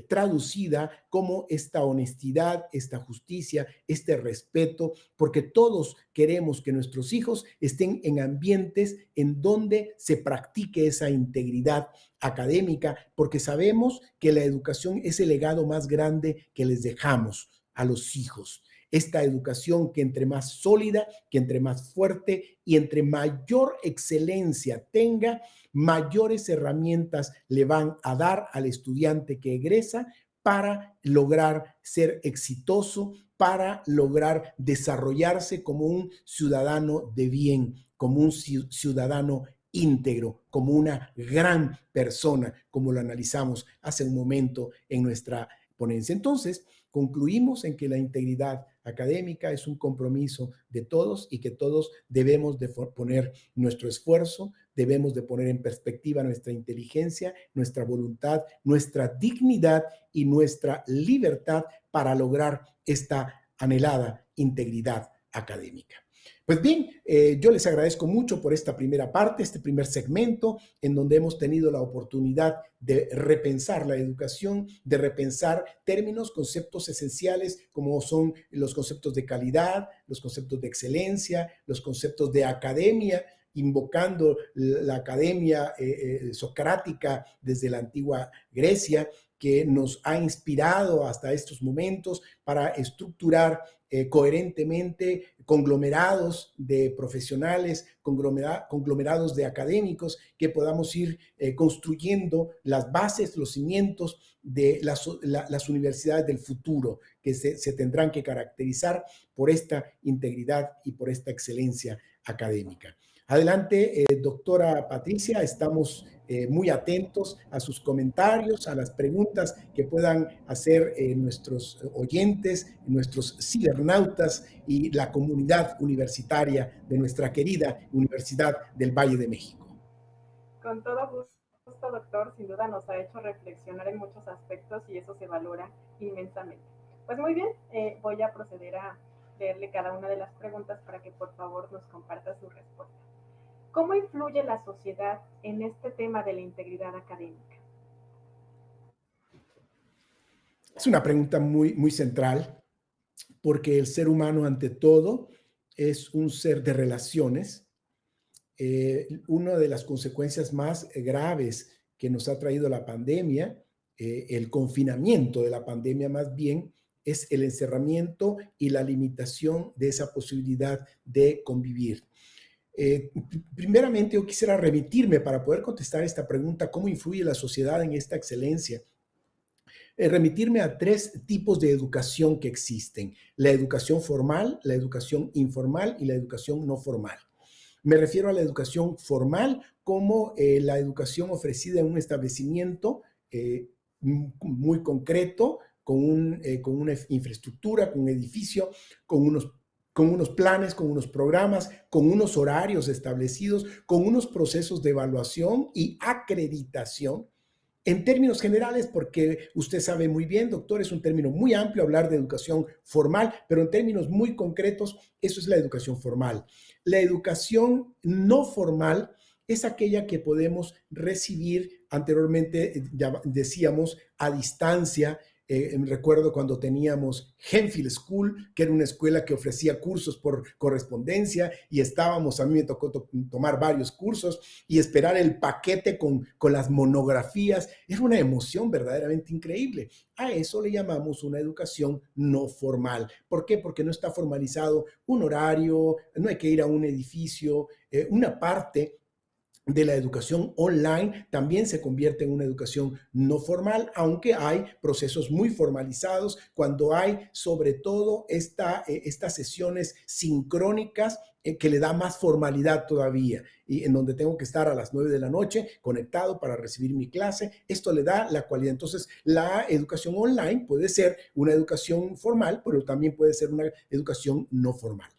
traducida como esta honestidad, esta justicia, este respeto, porque todos queremos que nuestros hijos estén en ambientes en donde se practique esa integridad académica, porque sabemos que la educación es el legado más grande que les dejamos a los hijos. Esta educación que entre más sólida, que entre más fuerte y entre mayor excelencia tenga, mayores herramientas le van a dar al estudiante que egresa para lograr ser exitoso, para lograr desarrollarse como un ciudadano de bien, como un ciudadano íntegro, como una gran persona, como lo analizamos hace un momento en nuestra ponencia. Entonces, concluimos en que la integridad académica es un compromiso de todos y que todos debemos de poner nuestro esfuerzo, debemos de poner en perspectiva nuestra inteligencia, nuestra voluntad, nuestra dignidad y nuestra libertad para lograr esta anhelada integridad académica. Pues bien, yo les agradezco mucho por esta primera parte, este primer segmento, en donde hemos tenido la oportunidad de repensar la educación, de repensar términos, conceptos esenciales como son los conceptos de calidad, los conceptos de excelencia, los conceptos de academia, invocando la academia socrática desde la antigua Grecia, que nos ha inspirado hasta estos momentos para estructurar coherentemente conglomerados de profesionales, conglomerados de académicos, que podamos ir construyendo las bases, los cimientos de las universidades del futuro, que se tendrán que caracterizar por esta integridad y por esta excelencia académica. Adelante, doctora Patricia, estamos muy atentos a sus comentarios, a las preguntas que puedan hacer nuestros oyentes, nuestros cibernautas y la comunidad universitaria de nuestra querida Universidad del Valle de México. Con todo gusto, doctor, sin duda nos ha hecho reflexionar en muchos aspectos y eso se valora inmensamente. Pues muy bien, voy a proceder a leerle cada una de las preguntas para que por favor nos comparta su respuesta. ¿Cómo influye la sociedad en este tema de la integridad académica? Es una pregunta muy central, porque el ser humano ante todo es un ser de relaciones. Una de las consecuencias más graves que nos ha traído la pandemia, el confinamiento de la pandemia más bien, es el encerramiento y la limitación de esa posibilidad de convivir. Primeramente, yo quisiera remitirme para poder contestar esta pregunta, ¿cómo influye la sociedad en esta excelencia? Remitirme a tres tipos de educación que existen: la educación formal, la educación informal y la educación no formal. Me refiero a la educación formal como la educación ofrecida en un establecimiento muy concreto, con una infraestructura, con un edificio, con unos planes, con unos programas, con unos horarios establecidos, con unos procesos de evaluación y acreditación. En términos generales, porque usted sabe muy bien, doctor, es un término muy amplio hablar de educación formal, pero en términos muy concretos, eso es la educación formal. La educación no formal es aquella que podemos recibir anteriormente, ya decíamos, a distancia. Recuerdo cuando teníamos Henfield School, que era una escuela que ofrecía cursos por correspondencia y estábamos, a mí me tocó tomar varios cursos y esperar el paquete con las monografías. Era una emoción verdaderamente increíble. A eso le llamamos una educación no formal. ¿Por qué? Porque no está formalizado un horario, no hay que ir a un edificio, una parte de la educación online también se convierte en una educación no formal, aunque hay procesos muy formalizados cuando hay sobre todo estas sesiones sincrónicas que le da más formalidad todavía y en donde tengo que estar a las 9 de la noche conectado para recibir mi clase. Esto le da la cualidad. Entonces, la educación online puede ser una educación formal, pero también puede ser una educación no formal.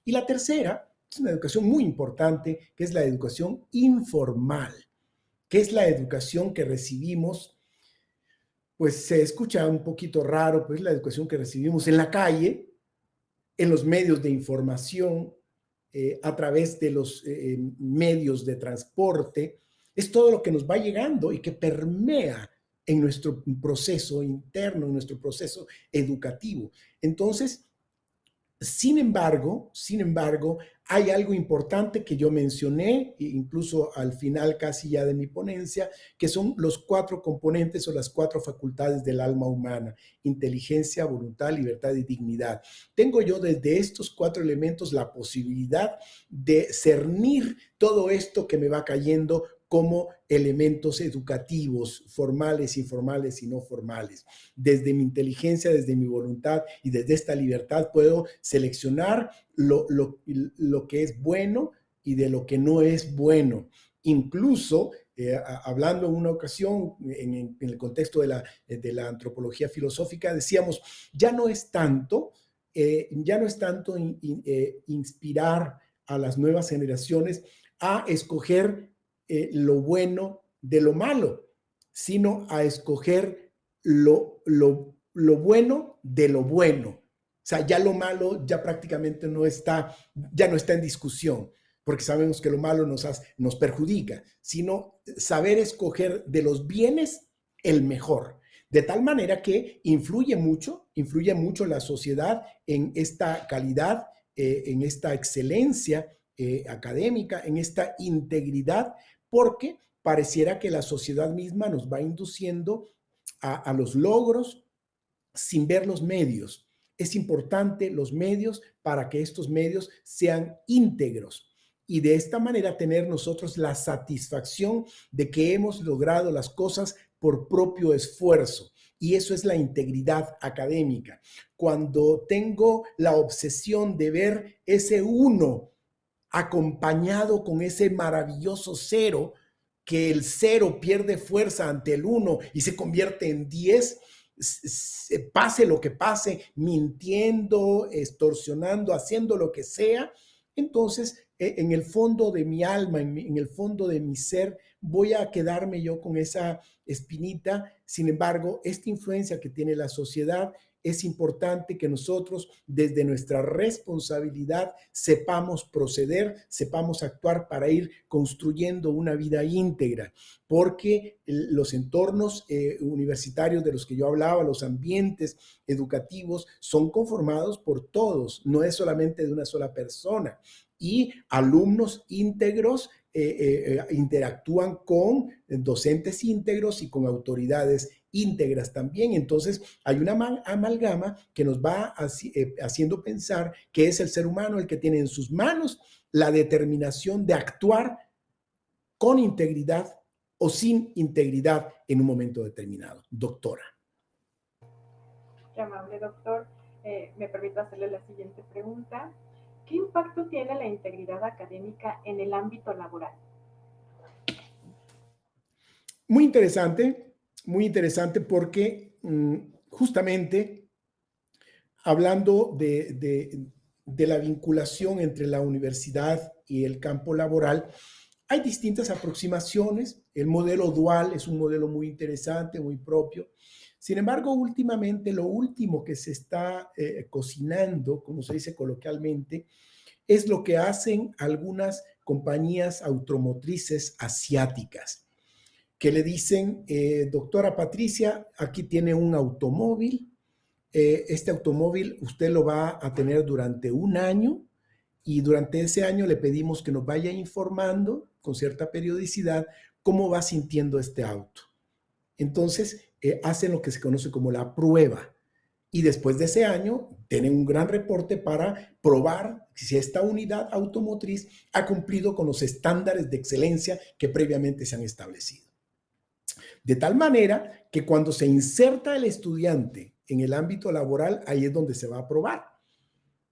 Y la tercera es una educación muy importante, que es la educación informal, que es la educación que recibimos, pues se escucha un poquito raro, pues la educación que recibimos en la calle, en los medios de información, a través de los medios de transporte, es todo lo que nos va llegando y que permea en nuestro proceso interno, en nuestro proceso educativo. Entonces, sin embargo, hay algo importante que yo mencioné, incluso al final casi ya de mi ponencia, que son los 4 componentes o las 4 facultades del alma humana: inteligencia, voluntad, libertad y dignidad. Tengo yo desde estos 4 elementos la posibilidad de cernir todo esto que me va cayendo como elementos educativos, formales, informales y no formales. Desde mi inteligencia, desde mi voluntad y desde esta libertad puedo seleccionar lo que es bueno y de lo que no es bueno. Incluso, hablando en una ocasión, en el contexto de la antropología filosófica, decíamos, ya no es tanto inspirar a las nuevas generaciones a escoger lo bueno de lo malo, sino a escoger lo bueno de lo bueno. O sea, ya lo malo ya prácticamente ya no está en discusión, porque sabemos que lo malo nos perjudica, sino saber escoger de los bienes el mejor. De tal manera que influye mucho la sociedad en esta calidad, en esta excelencia académica, en esta integridad, porque pareciera que la sociedad misma nos va induciendo a los logros sin ver los medios. Es importante los medios para que estos medios sean íntegros y de esta manera tener nosotros la satisfacción de que hemos logrado las cosas por propio esfuerzo. Y eso es la integridad académica. Cuando tengo la obsesión de ver ese uno acompañado con ese maravilloso cero, que el cero pierde fuerza ante el uno y se convierte en 10, pase lo que pase, mintiendo, extorsionando, haciendo lo que sea, entonces en el fondo de mi alma, en el fondo de mi ser, voy a quedarme yo con esa espinita. Sin embargo, esta influencia que tiene la sociedad, es importante que nosotros desde nuestra responsabilidad sepamos proceder, sepamos actuar para ir construyendo una vida íntegra, porque los entornos universitarios de los que yo hablaba, los ambientes educativos, son conformados por todos, no es solamente de una sola persona. Y alumnos íntegros interactúan con docentes íntegros y con autoridades íntegras también. Entonces hay una amalgama que nos va haciendo pensar que es el ser humano el que tiene en sus manos la determinación de actuar con integridad o sin integridad en un momento determinado. Doctora. Qué amable, doctor. Me permito hacerle la siguiente pregunta. ¿Qué impacto tiene la integridad académica en el ámbito laboral? Muy interesante porque justamente hablando de la vinculación entre la universidad y el campo laboral, hay distintas aproximaciones. El modelo dual es un modelo muy interesante, muy propio. Sin embargo, últimamente, lo último que se está cocinando, como se dice coloquialmente, es lo que hacen algunas compañías automotrices asiáticas, que le dicen, doctora Patricia, aquí tiene un automóvil, este automóvil usted lo va a tener durante un año y durante ese año le pedimos que nos vaya informando con cierta periodicidad cómo va sintiendo este auto. Entonces, hacen lo que se conoce como la prueba y después de ese año tienen un gran reporte para probar si esta unidad automotriz ha cumplido con los estándares de excelencia que previamente se han establecido. De tal manera que cuando se inserta el estudiante en el ámbito laboral, ahí es donde se va a probar.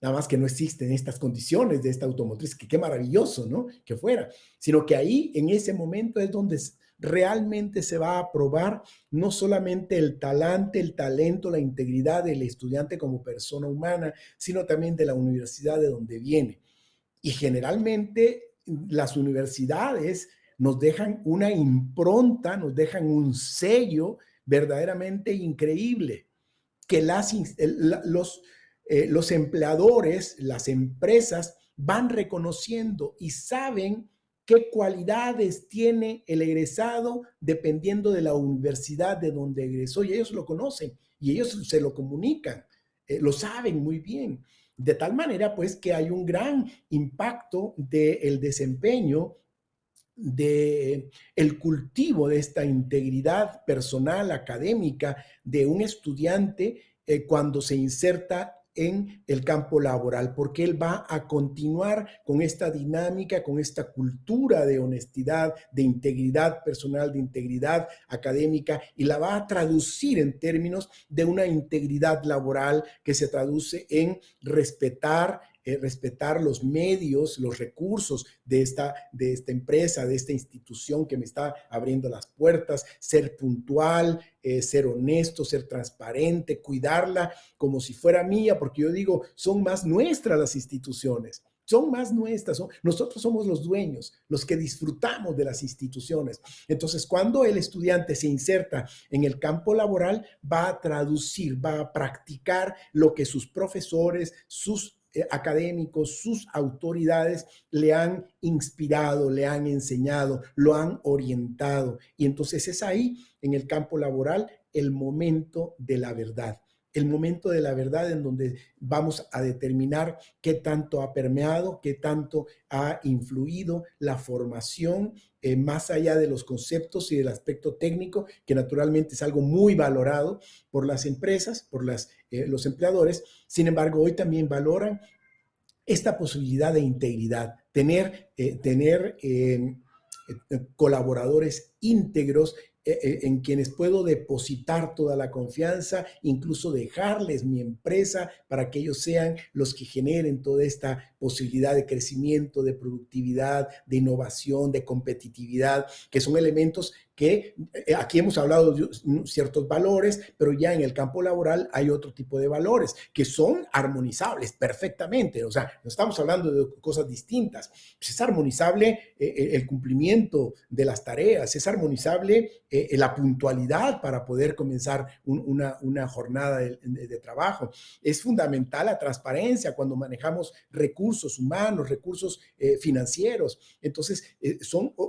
Nada más que no existen estas condiciones de esta automotriz, que qué maravilloso, ¿no? Que fuera, sino que ahí, en ese momento, es donde realmente se va a probar no solamente el talante, el talento, la integridad del estudiante como persona humana, sino también de la universidad de donde viene. Y generalmente las universidades nos dejan una impronta, nos dejan un sello verdaderamente increíble, que los empleadores, las empresas van reconociendo y saben qué cualidades tiene el egresado dependiendo de la universidad de donde egresó, y ellos lo conocen y ellos se lo comunican, lo saben muy bien. De tal manera, pues, que hay un gran impacto del desempeño, de el cultivo de esta integridad personal, académica de un estudiante cuando se inserta en el campo laboral, porque él va a continuar con esta dinámica, con esta cultura de honestidad, de integridad personal, de integridad académica, y la va a traducir en términos de una integridad laboral que se traduce en respetar los medios, los recursos de esta empresa, de esta institución que me está abriendo las puertas, ser puntual, ser honesto, ser transparente, cuidarla como si fuera mía, porque yo digo, son más nuestras las instituciones. Son más nuestras, nosotros somos los dueños, los que disfrutamos de las instituciones. Entonces, cuando el estudiante se inserta en el campo laboral, va a traducir, va a practicar lo que sus profesores, sus académicos, sus autoridades le han inspirado, le han enseñado, lo han orientado. Y entonces es ahí, en el campo laboral, el momento de la verdad. El momento de la verdad en donde vamos a determinar qué tanto ha permeado, qué tanto ha influido la formación, más allá de los conceptos y del aspecto técnico, que naturalmente es algo muy valorado por las empresas, por los empleadores. Sin embargo, hoy también valoran esta posibilidad de integridad, tener colaboradores íntegros en quienes puedo depositar toda la confianza, incluso dejarles mi empresa para que ellos sean los que generen toda esta posibilidad de crecimiento, de productividad, de innovación, de competitividad, que son elementos que aquí hemos hablado de ciertos valores, pero ya en el campo laboral hay otro tipo de valores que son armonizables perfectamente. O sea, no estamos hablando de cosas distintas. Pues es armonizable el cumplimiento de las tareas, es armonizable la puntualidad para poder comenzar una jornada de trabajo. Es fundamental la transparencia cuando manejamos recursos humanos, recursos financieros. Entonces,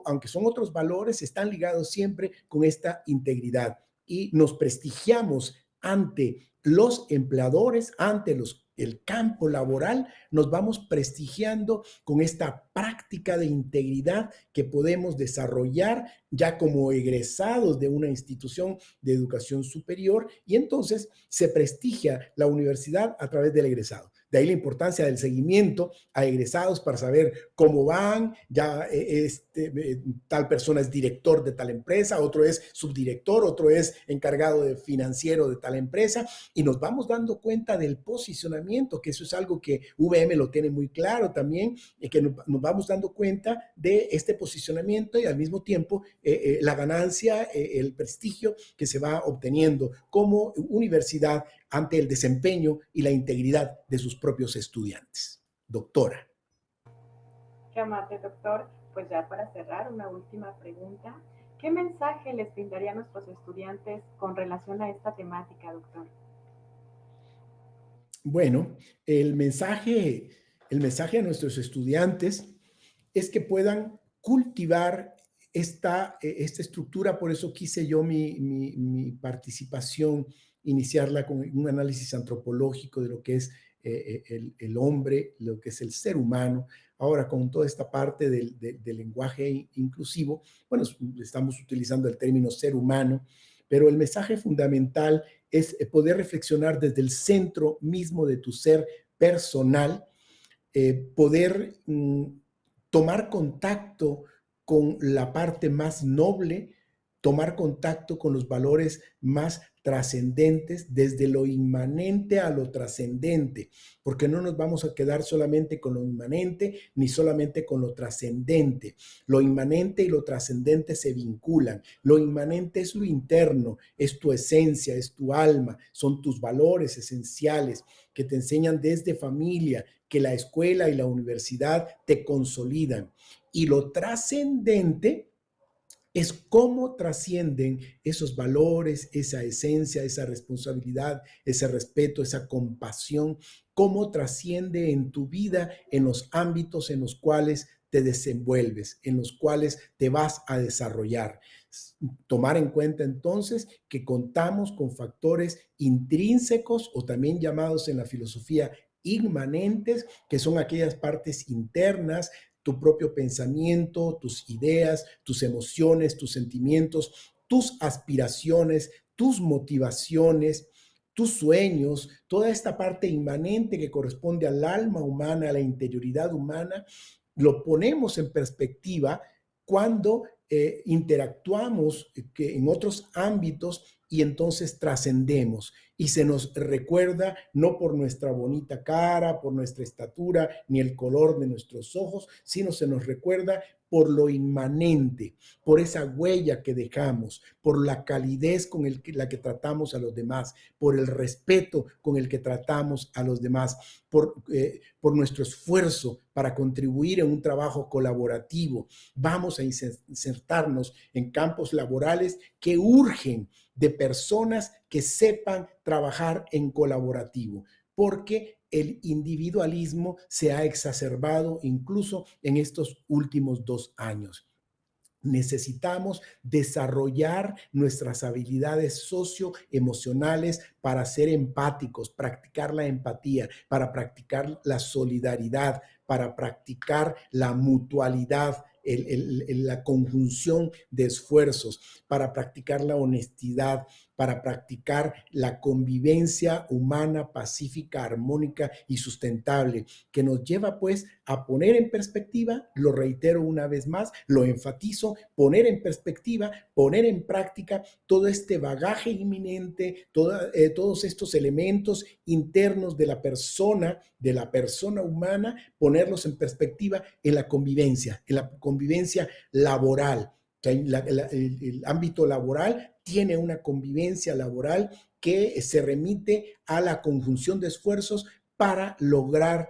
aunque son otros valores, están ligados siempre con esta integridad y nos prestigiamos ante los empleadores, ante el campo laboral, nos vamos prestigiando con esta práctica de integridad que podemos desarrollar ya como egresados de una institución de educación superior, y entonces se prestigia la universidad a través del egresado. De ahí la importancia del seguimiento a egresados para saber cómo van. Ya tal persona es director de tal empresa, otro es subdirector, otro es encargado de financiero de tal empresa, y nos vamos dando cuenta del posicionamiento, que eso es algo que VM lo tiene muy claro también, que nos vamos dando cuenta de este posicionamiento y al mismo tiempo la ganancia, el prestigio que se va obteniendo como universidad ante el desempeño y la integridad de sus propios estudiantes. Doctora. Qué amable, doctor. Pues ya para cerrar, una última pregunta. ¿Qué mensaje les brindaría a nuestros estudiantes con relación a esta temática, doctor? Bueno, el mensaje a nuestros estudiantes es que puedan cultivar esta estructura. Por eso quise yo mi participación iniciarla con un análisis antropológico de lo que es el hombre, lo que es el ser humano. Ahora, con toda esta parte del lenguaje inclusivo, bueno, estamos utilizando el término ser humano, pero el mensaje fundamental es poder reflexionar desde el centro mismo de tu ser personal, poder tomar contacto con la parte más noble, tomar contacto con los valores más trascendentes, desde lo inmanente a lo trascendente, porque no nos vamos a quedar solamente con lo inmanente ni solamente con lo trascendente. Lo inmanente y lo trascendente se vinculan. Lo inmanente es lo interno, es tu esencia, es tu alma, son tus valores esenciales que te enseñan desde familia, que la escuela y la universidad te consolidan. Y lo trascendente es cómo trascienden esos valores, esa esencia, esa responsabilidad, ese respeto, esa compasión, cómo trasciende en tu vida, en los ámbitos en los cuales te desenvuelves, en los cuales te vas a desarrollar. Tomar en cuenta entonces que contamos con factores intrínsecos, o también llamados en la filosofía inmanentes, que son aquellas partes internas, tu propio pensamiento, tus ideas, tus emociones, tus sentimientos, tus aspiraciones, tus motivaciones, tus sueños, toda esta parte inmanente que corresponde al alma humana, a la interioridad humana. Lo ponemos en perspectiva cuando interactuamos en otros ámbitos, y entonces trascendemos y se nos recuerda no por nuestra bonita cara, por nuestra estatura, ni el color de nuestros ojos, sino se nos recuerda por lo inmanente, por esa huella que dejamos, por la calidez con la que tratamos a los demás, por el respeto con el que tratamos a los demás, por nuestro esfuerzo para contribuir en un trabajo colaborativo. Vamos a insertarnos en campos laborales que urgen de personas que sepan trabajar en colaborativo, porque el individualismo se ha exacerbado incluso en estos últimos 2 años. Necesitamos desarrollar nuestras habilidades socioemocionales para ser empáticos, practicar la empatía, para practicar la solidaridad, para practicar la mutualidad, la conjunción de esfuerzos, para practicar la honestidad, para practicar la convivencia humana, pacífica, armónica y sustentable, que nos lleva pues a poner en perspectiva, lo reitero una vez más, lo enfatizo, poner en perspectiva, poner en práctica todo este bagaje inminente, todos estos elementos internos de la persona humana, ponerlos en perspectiva en la convivencia laboral. El ámbito laboral tiene una convivencia laboral que se remite a la conjunción de esfuerzos para lograr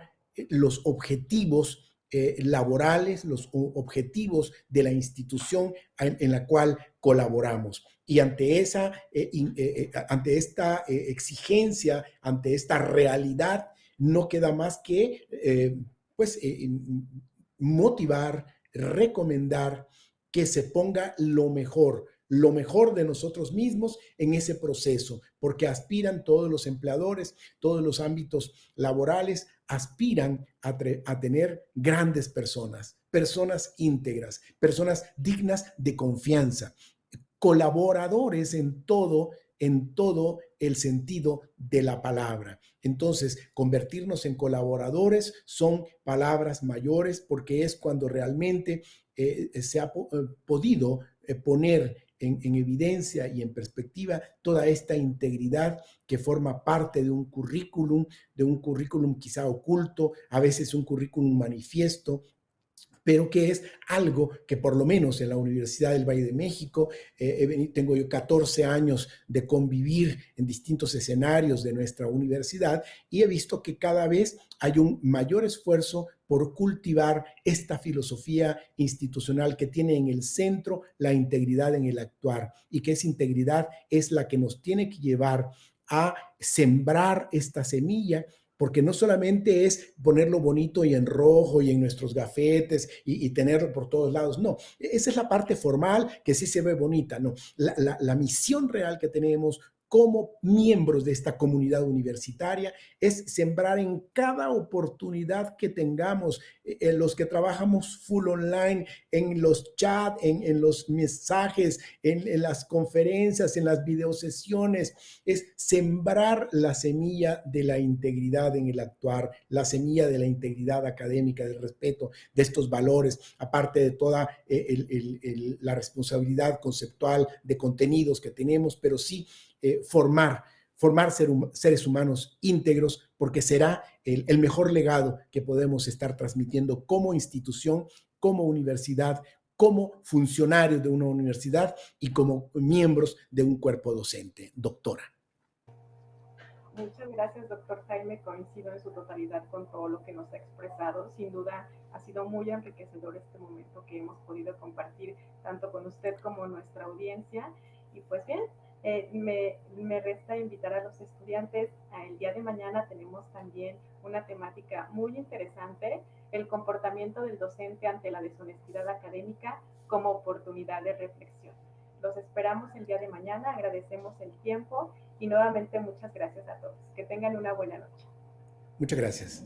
los objetivos laborales, los objetivos de la institución en la cual colaboramos. Y ante esta exigencia, ante esta realidad, no queda más que motivar, recomendar que se ponga lo mejor de nosotros mismos en ese proceso, porque aspiran todos los empleadores, todos los ámbitos laborales, aspiran a tener grandes personas íntegras, personas dignas de confianza, colaboradores en todo el sentido de la palabra. Entonces, convertirnos en colaboradores son palabras mayores porque es cuando realmente se ha podido poner en evidencia y en perspectiva toda esta integridad que forma parte de un currículum quizá oculto, a veces un currículum manifiesto, pero que es algo que por lo menos en la Universidad del Valle de México, tengo yo 14 años de convivir en distintos escenarios de nuestra universidad y he visto que cada vez hay un mayor esfuerzo por cultivar esta filosofía institucional que tiene en el centro la integridad en el actuar y que esa integridad es la que nos tiene que llevar a sembrar esta semilla, porque no solamente es ponerlo bonito y en rojo y en nuestros gafetes y tenerlo por todos lados, no, esa es la parte formal que sí se ve bonita, no, la misión real que tenemos como miembros de esta comunidad universitaria es sembrar en cada oportunidad que tengamos, en los que trabajamos full online, en los chats, en los mensajes, en las conferencias, en las videosesiones, es sembrar la semilla de la integridad en el actuar, la semilla de la integridad académica, del respeto, de estos valores, aparte de toda la responsabilidad conceptual de contenidos que tenemos, pero sí formar seres humanos íntegros, porque será el mejor legado que podemos estar transmitiendo como institución, como universidad, como funcionarios de una universidad y como miembros de un cuerpo docente. Doctora. Muchas gracias, doctor Jaime. Coincido en su totalidad con todo lo que nos ha expresado. Sin duda, ha sido muy enriquecedor este momento que hemos podido compartir tanto con usted como nuestra audiencia. Y pues bien, me resta invitar a los estudiantes. El día de mañana tenemos también una temática muy interesante, el comportamiento del docente ante la deshonestidad académica como oportunidad de reflexión. Los esperamos el día de mañana, agradecemos el tiempo y nuevamente muchas gracias a todos. Que tengan una buena noche. Muchas gracias.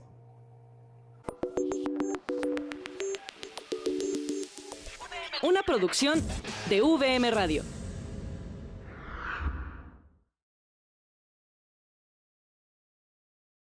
Una producción de VM Radio.